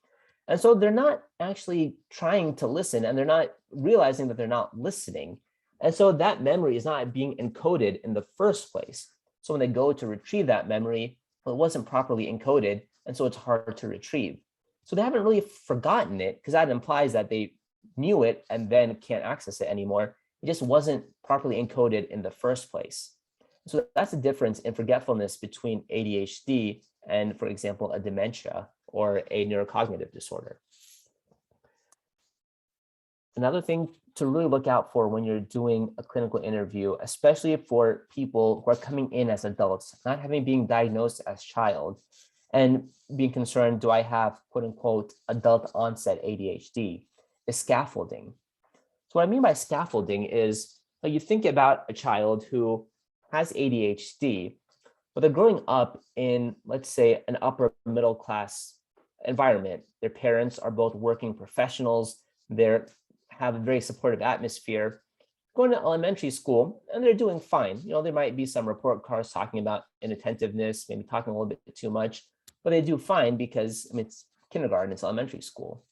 And so they're not actually trying to listen, and they're not realizing that they're not listening. And so that memory is not being encoded in the first place. So when they go to retrieve that memory, well, it wasn't properly encoded, and so it's hard to retrieve. So they haven't really forgotten it, because that implies that they knew it and then can't access it anymore. It just wasn't properly encoded in the first place. So that's the difference in forgetfulness between ADHD and, for example, a dementia or a neurocognitive disorder. Another thing to really look out for when you're doing a clinical interview, especially for people who are coming in as adults, not having been diagnosed as child, and being concerned, do I have quote unquote adult onset ADHD, is scaffolding. So what I mean by scaffolding is, you think about a child who has ADHD, but they're growing up in, let's say, an upper middle class environment. Their parents are both working professionals. They have a very supportive atmosphere, going to elementary school, and they're doing fine. There might be some report cards talking about inattentiveness, maybe talking a little bit too much, but they do fine because it's kindergarten, it's elementary school.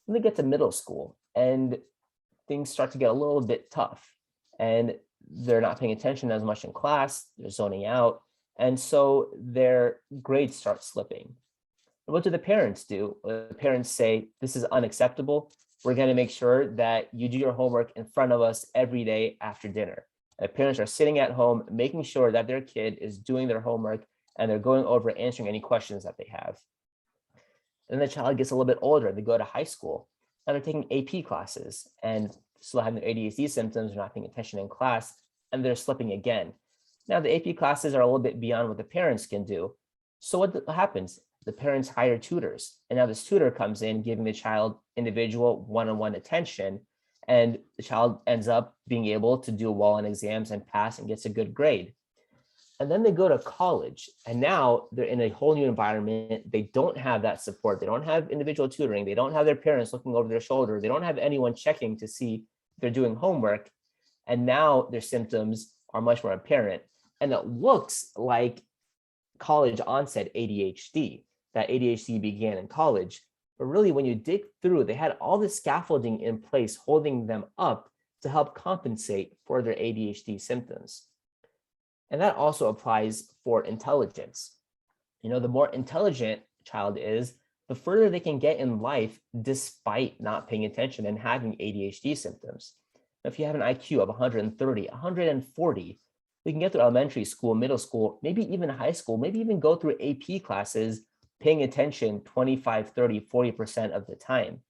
Then they get to middle school and things start to get a little bit tough, and they're not paying attention as much in class, they're zoning out, and so their grades start slipping. What do the parents do? The parents say, this is unacceptable. We're going to make sure that you do your homework in front of us every day after dinner. The parents are sitting at home, making sure that their kid is doing their homework, and they're going over answering any questions that they have. Then the child gets a little bit older. They go to high school, and they're taking AP classes and still having their ADHD symptoms, they're not paying attention in class, and they're slipping again. Now, the AP classes are a little bit beyond what the parents can do. So what happens? The parents hire tutors, and now this tutor comes in giving the child individual one-on-one attention, and the child ends up being able to do well on exams and pass and gets a good grade. And then they go to college, and now they're in a whole new environment. They don't have that support. They don't have individual tutoring. They don't have their parents looking over their shoulder. They don't have anyone checking to see if they're doing homework. And now their symptoms are much more apparent. And it looks like college onset ADHD, that ADHD began in college. But really, when you dig through, they had all this scaffolding in place holding them up to help compensate for their ADHD symptoms. And that also applies for intelligence. The more intelligent a child is, the further they can get in life despite not paying attention and having ADHD symptoms. If you have an IQ of 130, 140, we can get through elementary school, middle school, maybe even high school, maybe even go through AP classes, paying attention 25, 30, 40% of the time.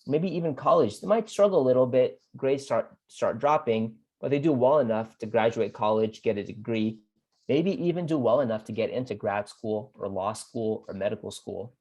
Maybe even college, they might struggle a little bit, grades start dropping, but they do well enough to graduate college, get a degree, maybe even do well enough to get into grad school or law school or medical school.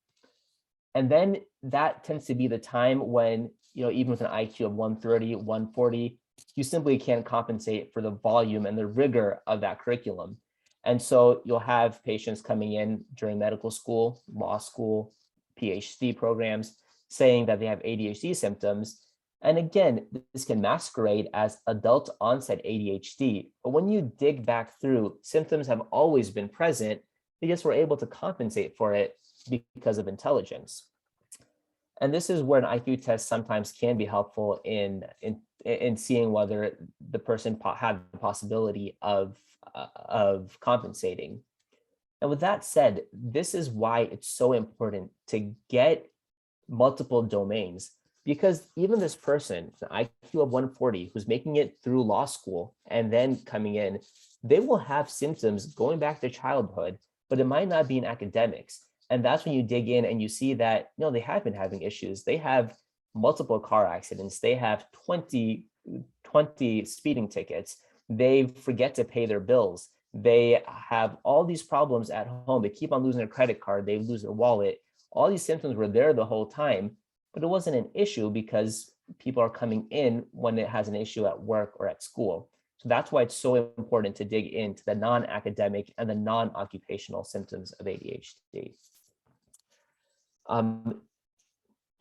And then that tends to be the time when, even with an IQ of 130, 140, you simply can't compensate for the volume and the rigor of that curriculum. And so you'll have patients coming in during medical school, law school, PhD programs, saying that they have ADHD symptoms. And again, this can masquerade as adult onset ADHD, but when you dig back through, symptoms have always been present. They just were able to compensate for it because of intelligence. And this is where an IQ test sometimes can be helpful in seeing whether the person had the possibility of compensating. And with that said, this is why it's so important to get multiple domains, because even this person, an IQ of 140, who's making it through law school and then coming in, they will have symptoms going back to childhood, but it might not be in academics. And that's when you dig in and you see that, they have been having issues. They have multiple car accidents. They have 20 speeding tickets. They forget to pay their bills. They have all these problems at home. They keep on losing their credit card. They lose their wallet. All these symptoms were there the whole time, but it wasn't an issue because people are coming in when it has an issue at work or at school. So that's why it's so important to dig into the non-academic and the non-occupational symptoms of ADHD.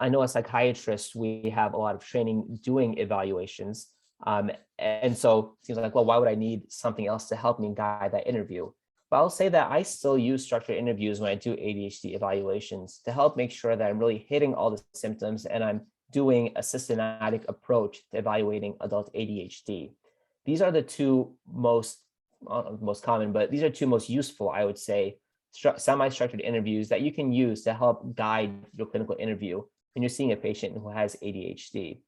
I know as psychiatrists, we have a lot of training doing evaluations. And so it seems like, well, why would I need something else to help me guide that interview? But I'll say that I still use structured interviews when I do ADHD evaluations to help make sure that I'm really hitting all the symptoms and I'm doing a systematic approach to evaluating adult ADHD. These are the two most common, but these are two most useful, I would say, semi-structured interviews that you can use to help guide your clinical interview when you're seeing a patient who has ADHD.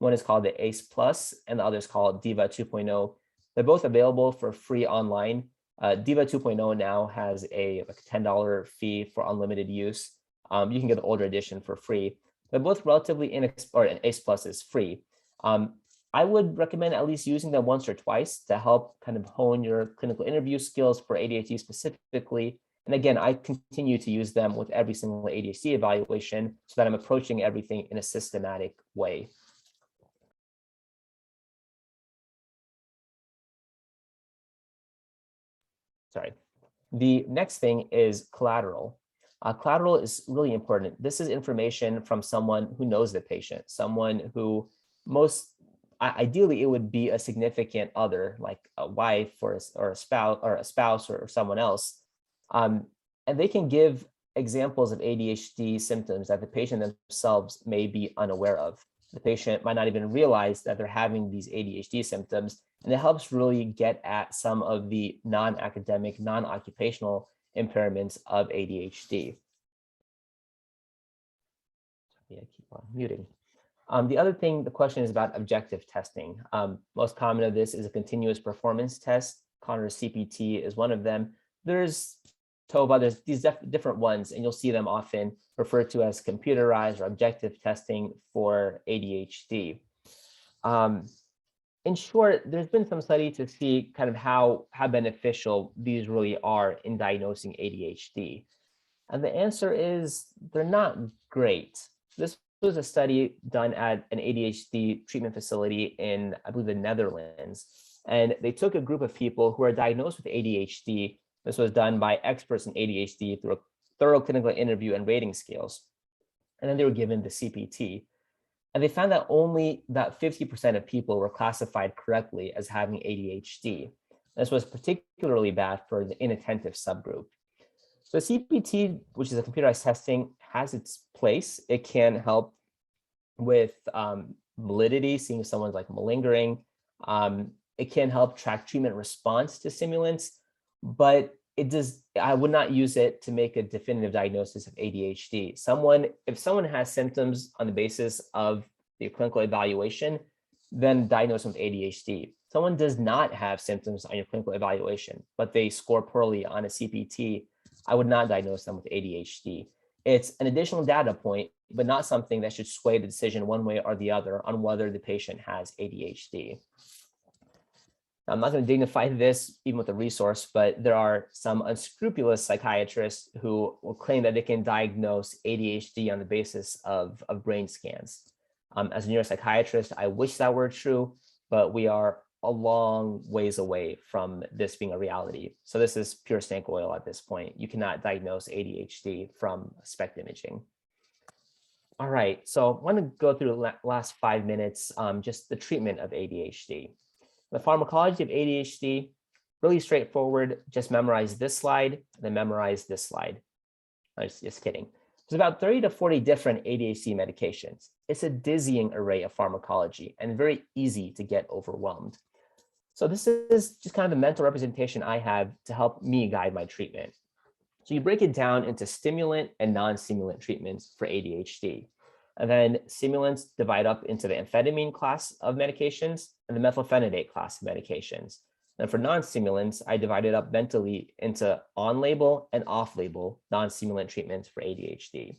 One is called the ACE Plus and the other is called Diva 2.0. They're both available for free online. Diva 2.0 now has a $10 fee for unlimited use. You can get the older edition for free. They're both relatively inexpensive, and ACE Plus is free. I would recommend at least using them once or twice to help kind of hone your clinical interview skills for ADHD specifically. And again, I continue to use them with every single ADHD evaluation so that I'm approaching everything in a systematic way. Sorry. The next thing is collateral. Collateral is really important. This is information from someone who knows the patient, someone who ideally it would be a significant other, like a wife or a spouse or someone else. And they can give examples of ADHD symptoms that the patient themselves may be unaware of. The patient might not even realize that they're having these ADHD symptoms, and it helps really get at some of the non-academic, non-occupational impairments of ADHD. Yeah, keep on muting. The other thing, the question is about objective testing. Most common of this is a continuous performance test. Connor's CPT is one of them. There's TOVA, there's these different ones, and you'll see them often referred to as computerized or objective testing for ADHD. In short, there's been some study to see kind of how beneficial these really are in diagnosing ADHD. And the answer is they're not great. This was a study done at an ADHD treatment facility in, I believe, the Netherlands. And they took a group of people who are diagnosed with ADHD. This was done by experts in ADHD through a thorough clinical interview and rating scales. And then they were given the CPT. And they found that only about 50% of people were classified correctly as having ADHD. This was particularly bad for the inattentive subgroup. So CPT, which is a computerized testing, has its place. It can help with validity, seeing if someone's like malingering. It can help track treatment response to stimulants, but I would not use it to make a definitive diagnosis of ADHD. If someone has symptoms on the basis of the clinical evaluation, then diagnose them with ADHD. Someone does not have symptoms on your clinical evaluation, but they score poorly on a CPT, I would not diagnose them with ADHD. It's an additional data point, but not something that should sway the decision one way or the other on whether the patient has ADHD. I'm not going to dignify this even with a resource, but there are some unscrupulous psychiatrists who will claim that they can diagnose ADHD on the basis of brain scans. As a neuropsychiatrist, I wish that were true, but we are a long ways away from this being a reality. So this is pure snake oil at this point. You cannot diagnose ADHD from SPECT imaging. All right, so I want to go through the last 5 minutes, just the treatment of ADHD. The pharmacology of ADHD, really straightforward. Just memorize this slide, and then memorize this slide. I'm just kidding. There's about 30 to 40 different ADHD medications. It's a dizzying array of pharmacology and very easy to get overwhelmed. So this is just kind of the mental representation I have to help me guide my treatment. So you break it down into stimulant and non-stimulant treatments for ADHD. And then stimulants divide up into the amphetamine class of medications and the methylphenidate class of medications. And for non-stimulants, I divided up mentally into on-label and off-label non-stimulant treatments for ADHD.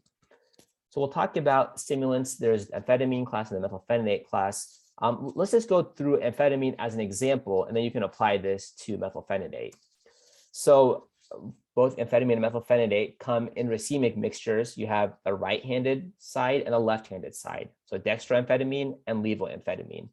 So we'll talk about stimulants. There's amphetamine class and the methylphenidate class. Let's just go through amphetamine as an example, and then you can apply this to methylphenidate. So both amphetamine and methylphenidate come in racemic mixtures. You have a right-handed side and a left-handed side. So dextroamphetamine and levoamphetamine.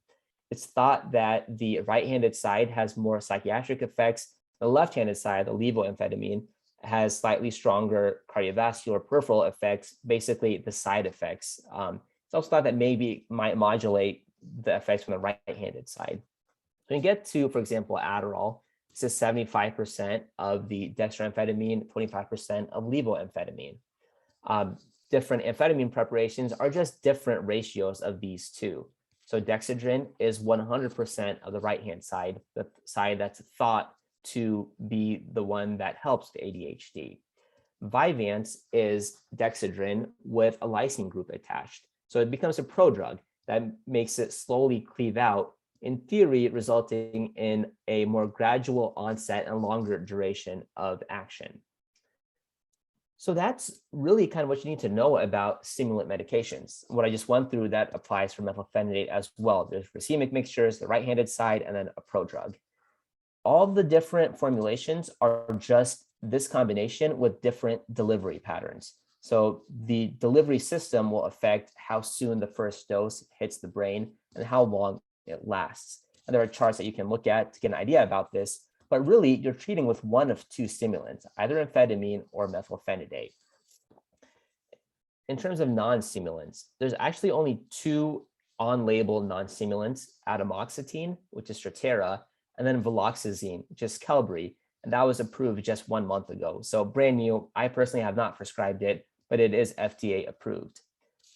It's thought that the right-handed side has more psychiatric effects. The left-handed side, the levoamphetamine, has slightly stronger cardiovascular peripheral effects, basically the side effects. It's also thought that maybe it might modulate the effects from the right-handed side. When you get to, for example, Adderall, this is 75% of the dextroamphetamine, 25% of levoamphetamine. Different amphetamine preparations are just different ratios of these two. So dexedrine is 100% of the right-hand side, the side that's thought to be the one that helps the ADHD. Vyvanse is dexedrine with a lysine group attached. So it becomes a prodrug that makes it slowly cleave out, in theory, resulting in a more gradual onset and longer duration of action. So that's really kind of what you need to know about stimulant medications. What I just went through, that applies for methylphenidate as well. There's racemic mixtures, the right-handed side, and then a prodrug. All the different formulations are just this combination with different delivery patterns. So the delivery system will affect how soon the first dose hits the brain and how long it lasts. And there are charts that you can look at to get an idea about this. But really, you're treating with one of two stimulants, either amphetamine or methylphenidate. In terms of non-stimulants, there's actually only two on-label non-stimulants, atomoxetine, which is Strattera, and then viloxazine, which is Qelbree, and that was approved just 1 month ago. So brand new. I personally have not prescribed it, but it is FDA approved.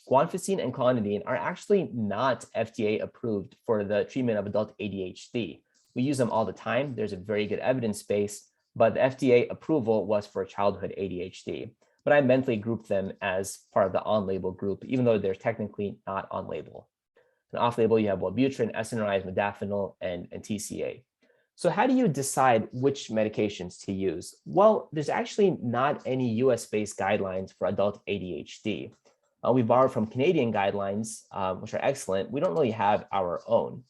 Guanfacine and clonidine are actually not FDA approved for the treatment of adult ADHD. We use them all the time. There's a very good evidence base, but the FDA approval was for childhood ADHD. But I mentally grouped them as part of the on-label group, even though they're technically not on-label. And off-label, you have Wellbutrin, SNRIs, modafinil, and TCA. So how do you decide which medications to use? Well, there's actually not any US-based guidelines for adult ADHD. We borrowed from Canadian guidelines, which are excellent. We don't really have our own.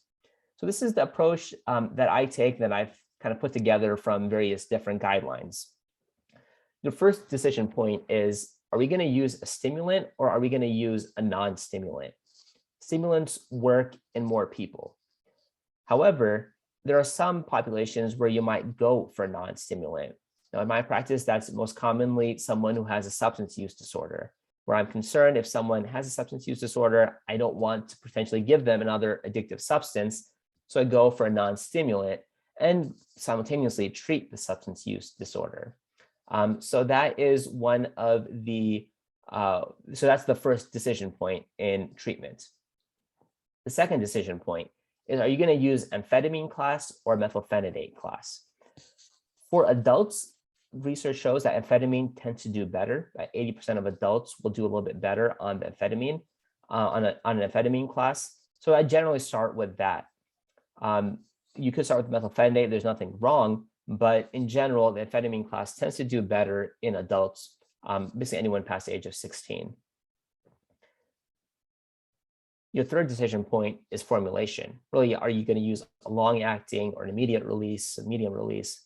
So this is the approach that I take, that I've kind of put together from various different guidelines. The first decision point is, are we going to use a stimulant or are we going to use a non-stimulant? Stimulants work in more people. However, there are some populations where you might go for a non-stimulant. Now, in my practice, that's most commonly someone who has a substance use disorder, where I'm concerned if someone has a substance use disorder, I don't want to potentially give them another addictive substance. So I go for a non-stimulant and simultaneously treat the substance use disorder. So that is one of the, so that's the first decision point in treatment. The second decision point is, are you going to use amphetamine class or methylphenidate class? For adults, research shows that amphetamine tends to do better. 80% of adults will do a little bit better on the amphetamine, on an amphetamine class. So I generally start with that. You could start with methylphenidate. There's nothing wrong, but in general, the amphetamine class tends to do better in adults, basically anyone past the age of 16. Your third decision point is formulation. Really, are you going to use a long-acting or an immediate release, a medium release?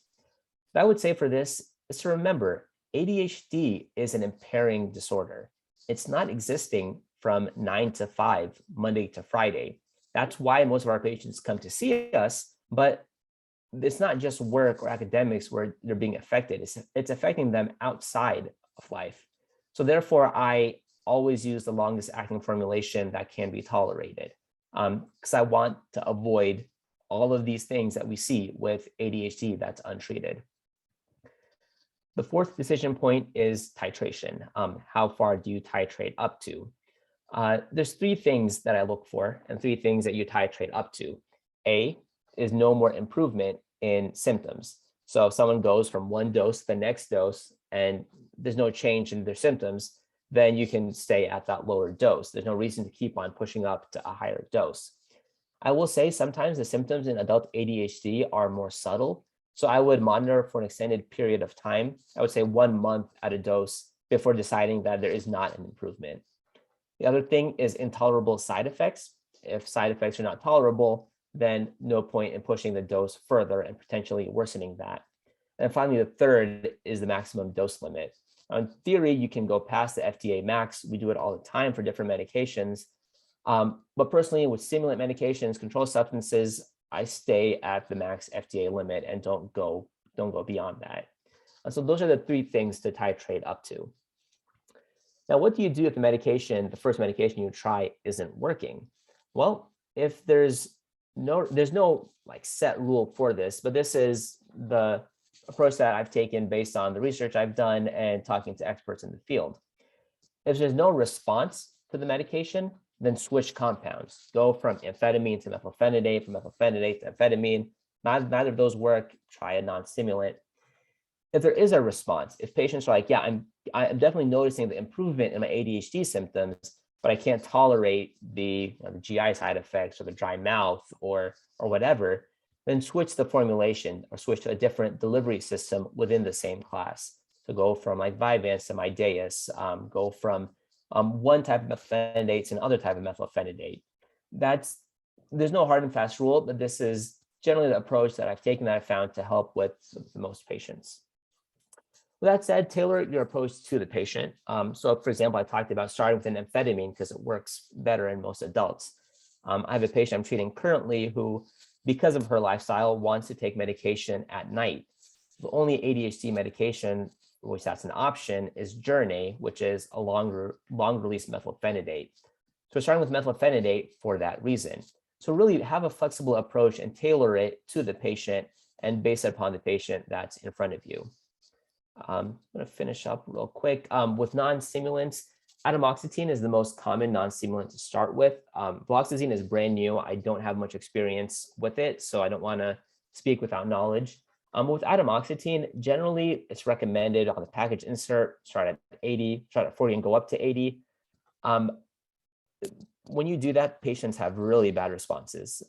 What I would say for this is to remember, ADHD is an impairing disorder. It's not existing from 9 to 5, Monday to Friday. That's why most of our patients come to see us, but it's not just work or academics where they're being affected. It's affecting them outside of life. So therefore, I always use the longest acting formulation that can be tolerated, because I want to avoid all of these things that we see with ADHD that's untreated. The fourth decision point is titration. How far do you titrate up to? There's three things that I look for and three things that you titrate up to. A is no more improvement in symptoms. So if someone goes from one dose to the next dose and there's no change in their symptoms, then you can stay at that lower dose. There's no reason to keep on pushing up to a higher dose. I will say sometimes the symptoms in adult ADHD are more subtle. So I would monitor for an extended period of time. I would say 1 month at a dose before deciding that there is not an improvement. The other thing is intolerable side effects. If side effects are not tolerable, then no point in pushing the dose further and potentially worsening that. And finally, the third is the maximum dose limit. Now, in theory, you can go past the FDA max. We do it all the time for different medications. But personally, with stimulant medications, controlled substances, I stay at the max FDA limit and don't go beyond that. So those are the three things to titrate up to. Now, what do you do if the first medication you try isn't working? Well, if there's no like set rule for this, but this is the approach that I've taken based on the research I've done and talking to experts in the field. If there's no response to the medication, then switch compounds. Go from amphetamine to methylphenidate, from methylphenidate to amphetamine. Neither of those work, try a non-stimulant. If there is a response, if patients are like, yeah, I'm definitely noticing the improvement in my ADHD symptoms, but I can't tolerate the GI side effects or the dry mouth or whatever, then switch the formulation or switch to a different delivery system within the same class. So go from like Vyvanse to Mydayis, go from one type of methylphenidate to another type of methylphenidate. There's no hard and fast rule, but this is generally the approach that I've taken that I found to help with the most patients. With that said, tailor your approach to the patient. So for example, I talked about starting with an amphetamine because it works better in most adults. I have a patient I'm treating currently who, because of her lifestyle, wants to take medication at night. The only ADHD medication, which that's an option, is Journey, which is a long-release methylphenidate. So we're starting with methylphenidate for that reason. So really have a flexible approach and tailor it to the patient and base it upon the patient that's in front of you. I'm going to finish up real quick with non-stimulants. Atomoxetine is the most common non-stimulant to start with. Fluoxetine is brand new. I don't have much experience with it, so I don't want to speak without knowledge. With atomoxetine, generally it's recommended on the package insert, start at 80, start at 40 and go up to 80. When you do that, patients have really bad responses.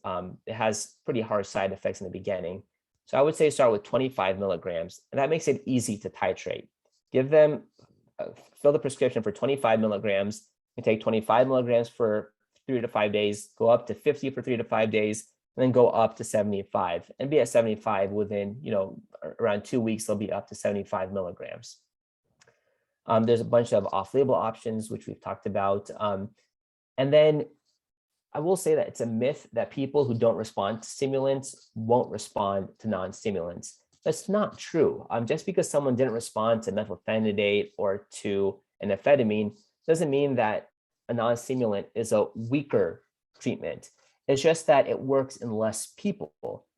It has pretty harsh side effects in the beginning. So I would say start with 25 milligrams, and that makes it easy to titrate. Give them, fill the prescription for 25 milligrams, and take 25 milligrams for 3 to 5 days, go up to 50 for 3 to 5 days, and then go up to 75, and be at 75 within, around 2 weeks, they'll be up to 75 milligrams. There's a bunch of off-label options, which we've talked about. And then I will say that it's a myth that people who don't respond to stimulants won't respond to non-stimulants. That's not true. Just because someone didn't respond to methylphenidate or to an amphetamine doesn't mean that a non-stimulant is a weaker treatment. It's just that it works in less people,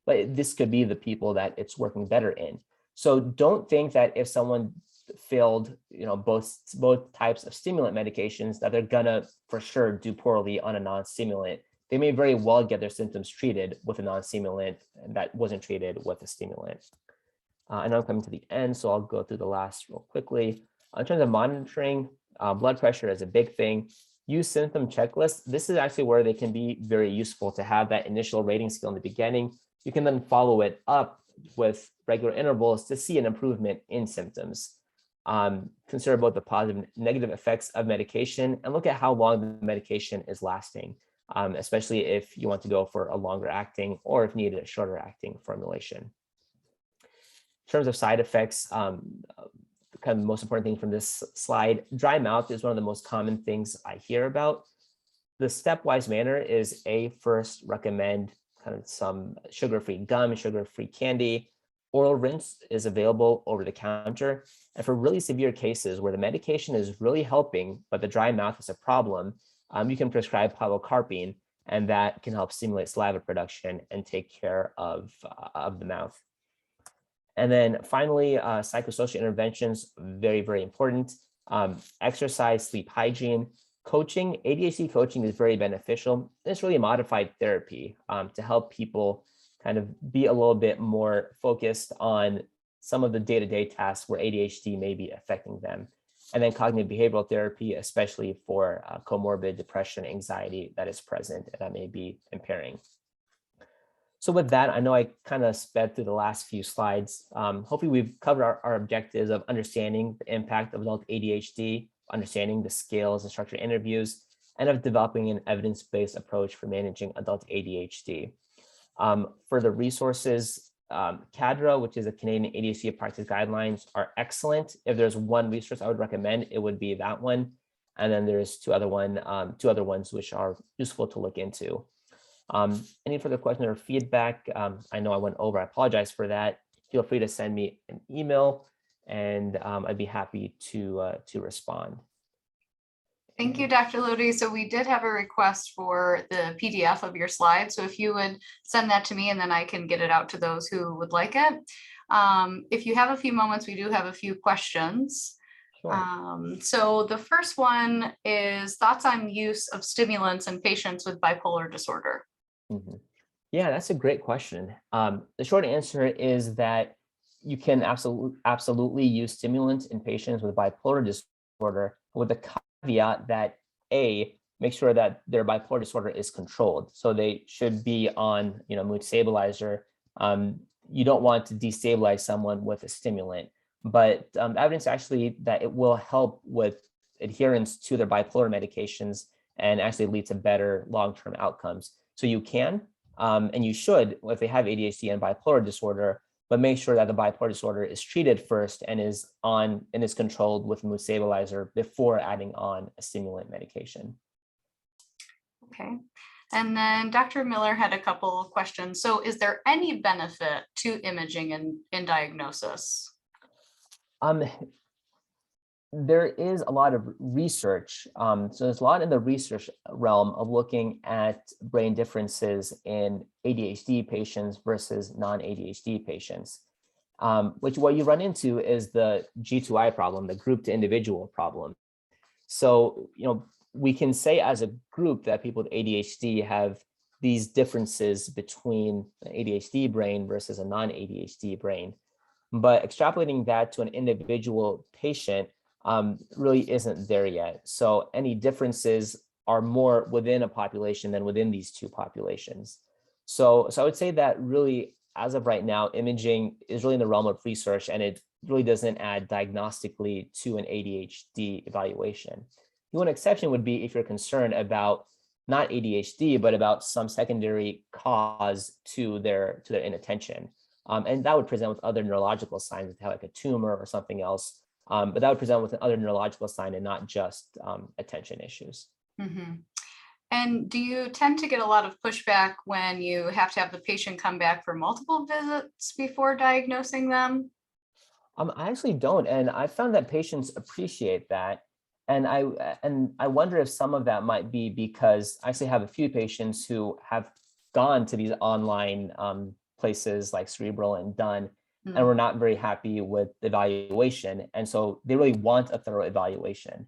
but this could be the people that it's working better in. So don't think that if someone failed, both types of stimulant medications, that they're gonna for sure do poorly on a non-stimulant. They may very well get their symptoms treated with a non-stimulant that wasn't treated with a stimulant. I know I'm coming to the end, so I'll go through the last real quickly. In terms of monitoring, blood pressure is a big thing. Use symptom checklists. This is actually where they can be very useful to have that initial rating scale in the beginning. You can then follow it up with regular intervals to see an improvement in symptoms. Consider both the positive and negative effects of medication and look at how long the medication is lasting, especially if you want to go for a longer acting or if needed, a shorter acting formulation. In terms of side effects, kind of the most important thing from this slide, dry mouth is one of the most common things I hear about. The stepwise manner is first recommend kind of some sugar-free gum, sugar-free candy. Oral rinse is available over the counter. And for really severe cases where the medication is really helping, but the dry mouth is a problem, you can prescribe pilocarpine, and that can help stimulate saliva production and take care of the mouth. And then finally, psychosocial interventions, very, very important. Exercise, sleep hygiene, coaching. ADHD coaching is very beneficial. It's really modified therapy to help people kind of be a little bit more focused on some of the day-to-day tasks where ADHD may be affecting them. And then cognitive behavioral therapy, especially for comorbid depression, anxiety that is present and that may be impairing. So with that, I know I kind of sped through the last few slides. Hopefully we've covered our objectives of understanding the impact of adult ADHD, understanding the scales and structured interviews, and of developing an evidence-based approach for managing adult ADHD. For the resources, CADRA, which is a Canadian ADHD practice guidelines, are excellent. If there's one resource I would recommend, it would be that one. And then there's two other ones which are useful to look into. Any further questions or feedback? I know I went over, I apologize for that. Feel free to send me an email and I'd be happy to respond. Thank you, Dr. Lodi. So we did have a request for the PDF of your slides. So if you would send that to me, and then I can get it out to those who would like it. If you have a few moments, we do have a few questions. Sure. So the first one is thoughts on use of stimulants in patients with bipolar disorder. Mhm. Yeah, that's a great question. The short answer is that you can absolutely use stimulants in patients with bipolar disorder, with the caveat that make sure that their bipolar disorder is controlled. So they should be on, mood stabilizer. You don't want to destabilize someone with a stimulant, but evidence actually that it will help with adherence to their bipolar medications and actually lead to better long-term outcomes. So you can, and you should, if they have ADHD and bipolar disorder, but make sure that the bipolar disorder is treated first and is controlled with mood stabilizer before adding on a stimulant medication. Okay. And then Dr. Miller had a couple of questions. So is there any benefit to imaging in diagnosis? There is a lot of research. So there's a lot in the research realm of looking at brain differences in ADHD patients versus non-ADHD patients. Which what you run into is the G2I problem, the group to individual problem. So, we can say as a group that people with ADHD have these differences between an ADHD brain versus a non-ADHD brain. But extrapolating that to an individual patient really isn't there yet. So any differences are more within a population than within these two populations. So I would say that really, as of right now, imaging is really in the realm of research, and it really doesn't add diagnostically to an ADHD evaluation. The one exception would be if you're concerned about not ADHD, but about some secondary cause to their inattention. And that would present with other neurological signs, like a tumor or something else. But that would present with another neurological sign and not just attention issues. Mm-hmm. And do you tend to get a lot of pushback when you have to have the patient come back for multiple visits before diagnosing them? I actually don't, and I found that patients appreciate that. And I wonder if some of that might be because I actually have a few patients who have gone to these online places like Cerebral and Done, and were not very happy with the evaluation. And so they really want a thorough evaluation.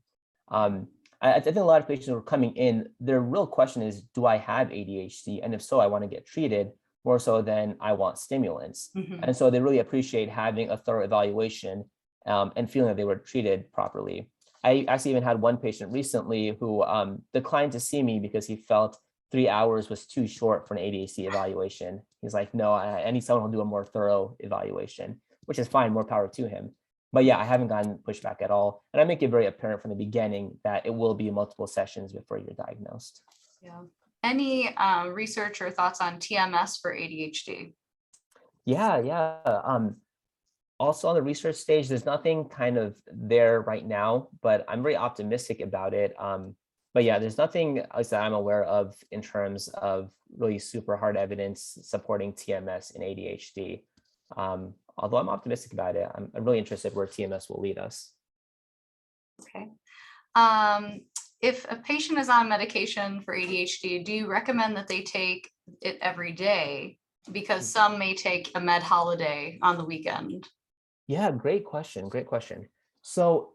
I think a lot of patients who are coming in, their real question is, do I have ADHD? And if so, I want to get treated more so than I want stimulants. Mm-hmm. And so they really appreciate having a thorough evaluation and feeling that they were treated properly. I actually even had one patient recently who declined to see me because he felt 3 hours was too short for an ADHD evaluation. He's like, no, I need someone who'll do a more thorough evaluation, which is fine, more power to him. But yeah, I haven't gotten pushback at all. And I make it very apparent from the beginning that it will be multiple sessions before you're diagnosed. Yeah. Any research or thoughts on TMS for ADHD? Yeah. Also on the research stage, there's nothing kind of there right now, but I'm very optimistic about it. But yeah, there's nothing else that I'm aware of in terms of really super hard evidence supporting TMS in ADHD. Although I'm optimistic about it, I'm really interested where TMS will lead us. Okay. If a patient is on medication for ADHD, do you recommend that they take it every day? Because some may take a med holiday on the weekend. Yeah, great question. Great question. So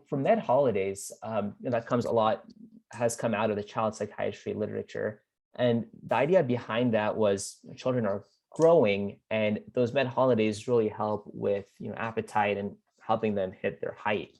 for med holidays, that comes a lot, has come out of the child psychiatry literature. And the idea behind that was children are growing, and those med holidays really help with appetite and helping them hit their height.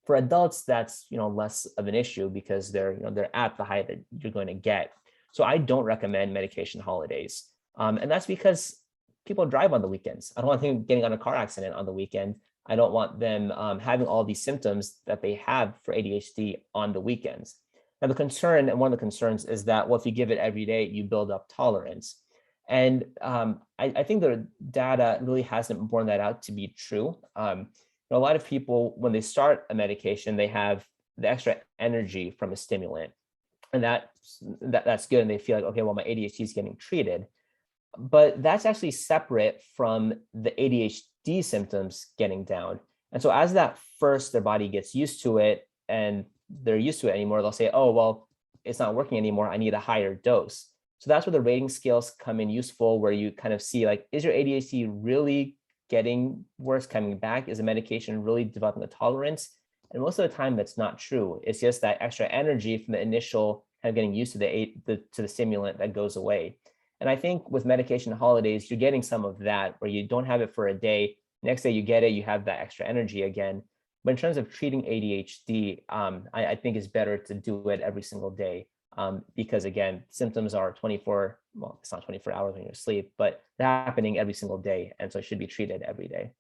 For adults, that's less of an issue because they're at the height that you're going to get. So I don't recommend medication holidays, and that's because people drive on the weekends. I don't want them getting on a car accident on the weekend. I don't want them having all these symptoms that they have for ADHD on the weekends. Now, the concern, and one of the concerns, is that, well, if you give it every day, you build up tolerance. And I think the data really hasn't borne that out to be true. A lot of people, when they start a medication, they have the extra energy from a stimulant, and that's good. And they feel like, okay, well, my ADHD is getting treated. But that's actually separate from the ADHD ADHD symptoms getting down. And so as that first, their body gets used to it and they're used to it anymore, they'll say, oh, well, it's not working anymore. I need a higher dose. So that's where the rating scales come in useful, where you kind of see like, is your ADHD really getting worse, coming back? Is the medication really developing a tolerance? And most of the time, that's not true. It's just that extra energy from the initial kind of getting used to the stimulant that goes away. And I think with medication holidays, you're getting some of that, where you don't have it for a day. Next day you get it, you have that extra energy again. But in terms of treating ADHD, I think it's better to do it every single day, because again, symptoms are 24, well, it's not 24 hours when you're asleep, but they're happening every single day. And so it should be treated every day.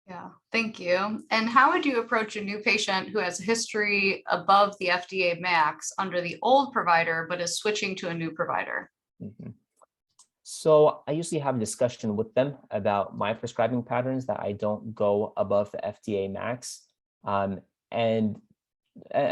Yeah, thank you. And how would you approach a new patient who has a history above the FDA max under the old provider, but is switching to a new provider? Mhm. So I usually have a discussion with them about my prescribing patterns, that I don't go above the FDA max, um, and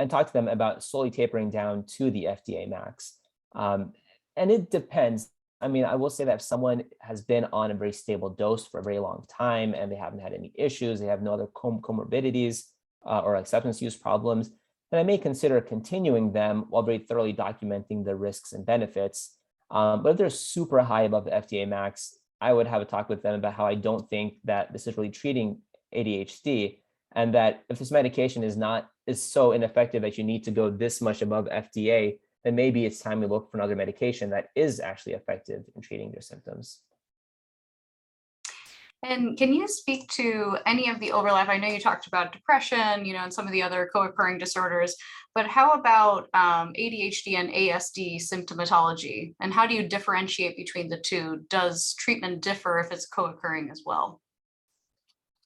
talk to them about slowly tapering down to the FDA max. Um, and it depends. I mean, I will say that if someone has been on a very stable dose for a very long time and they haven't had any issues, they have no other comorbidities or like substance use problems, then I may consider continuing them while very thoroughly documenting the risks and benefits. But if they're super high above the FDA max, I would have a talk with them about how I don't think that this is really treating ADHD, and that if this medication is so ineffective that you need to go this much above FDA, then maybe it's time to look for another medication that is actually effective in treating your symptoms. And can you speak to any of the overlap? I know you talked about depression, and some of the other co-occurring disorders, but how about ADHD and ASD symptomatology? And how do you differentiate between the two? Does treatment differ if it's co-occurring as well?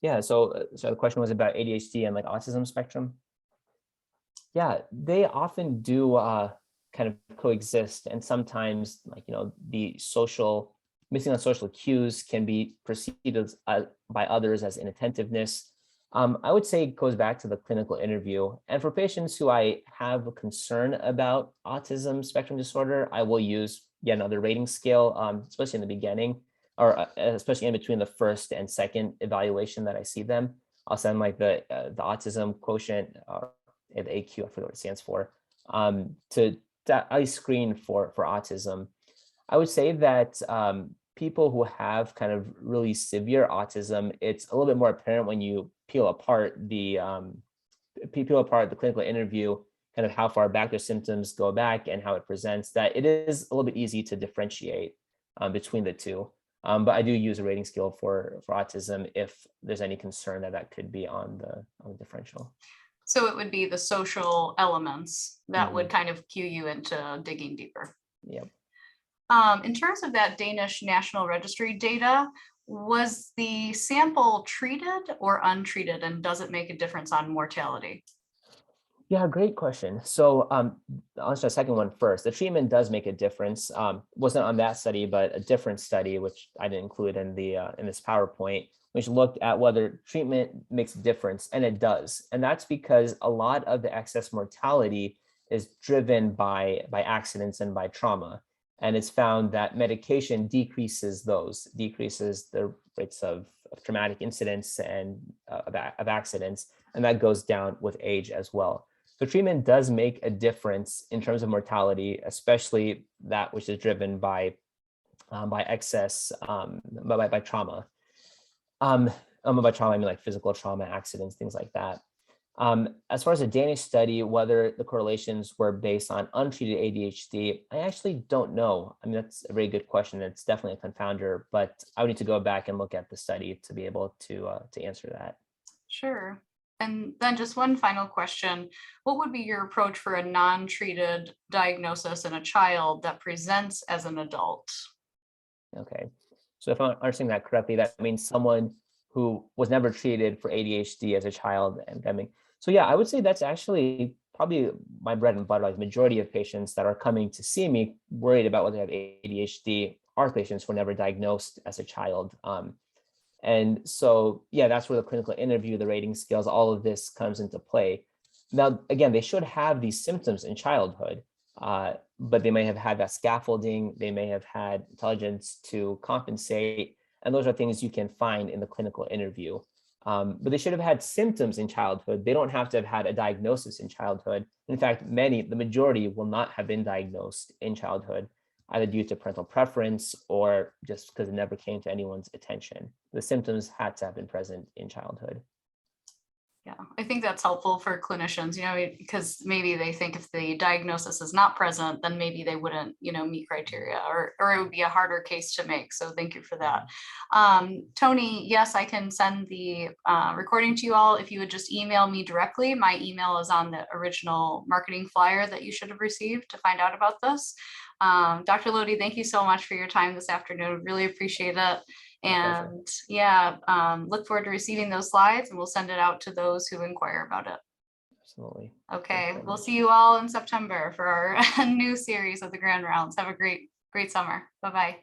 Yeah, so the question was about ADHD and like autism spectrum. Yeah, they often do kind of coexist, and sometimes like the social missing on social cues can be perceived as, by others as inattentiveness. I would say it goes back to the clinical interview, and for patients who I have a concern about autism spectrum disorder, I will use yet another rating scale, especially in the beginning, or especially in between the first and second evaluation that I see them. I'll send like the autism quotient, the AQ, I forget what it stands for, to I screen for autism. I would say that people who have kind of really severe autism, it's a little bit more apparent when you peel apart the clinical interview, kind of how far back their symptoms go back and how it presents, that it is a little bit easy to differentiate between the two. But I do use a rating scale for autism if there's any concern that that could be on the differential. So it would be the social elements that would Mhm. kind of cue you into digging deeper. Yep. In terms of that Danish National Registry data, was the sample treated or untreated, and does it make a difference on mortality? Yeah, great question. So I'll answer the second one first. The treatment does make a difference. Wasn't on that study, but a different study, which I didn't include in the in this PowerPoint, which looked at whether treatment makes a difference, and it does. And that's because a lot of the excess mortality is driven by accidents and by trauma. And it's found that medication decreases the rates of traumatic incidents and of accidents, and that goes down with age as well. So treatment does make a difference in terms of mortality, especially that which is driven by excess, by trauma. By trauma, I mean like physical trauma, accidents, things like that. As far as the Danish study, whether the correlations were based on untreated ADHD, I actually don't know. I mean, that's a very good question. It's definitely a confounder, but I would need to go back and look at the study to be able to answer that. Sure. And then just one final question. What would be your approach for a non-treated diagnosis in a child that presents as an adult? Okay. So if I'm understanding that correctly, that means someone who was never treated for ADHD as a child and coming. So yeah, I would say that's actually probably my bread and butter. Like the majority of patients that are coming to see me worried about whether they have ADHD are patients who were never diagnosed as a child. And so, yeah, that's where the clinical interview, the rating scales, all of this comes into play. Now, again, they should have these symptoms in childhood, but they may have had that scaffolding, they may have had intelligence to compensate, And those are things you can find in the clinical interview. But they should have had symptoms in childhood. They don't have to have had a diagnosis in childhood. In fact, the majority will not have been diagnosed in childhood, either due to parental preference or just because it never came to anyone's attention. The symptoms had to have been present in childhood. Yeah, I think that's helpful for clinicians, because maybe they think if the diagnosis is not present, then maybe they wouldn't, meet criteria, or it would be a harder case to make. So thank you for that. Tony, yes, I can send the recording to you all. If you would just email me directly, my email is on the original marketing flyer that you should have received to find out about this. Dr. Lodi, thank you so much for your time this afternoon. Really appreciate it. And yeah, look forward to receiving those slides, and we'll send it out to those who inquire about it. Absolutely. Okay, we'll see you all in September for our new series of the Grand Rounds. Have a great summer. Bye-bye.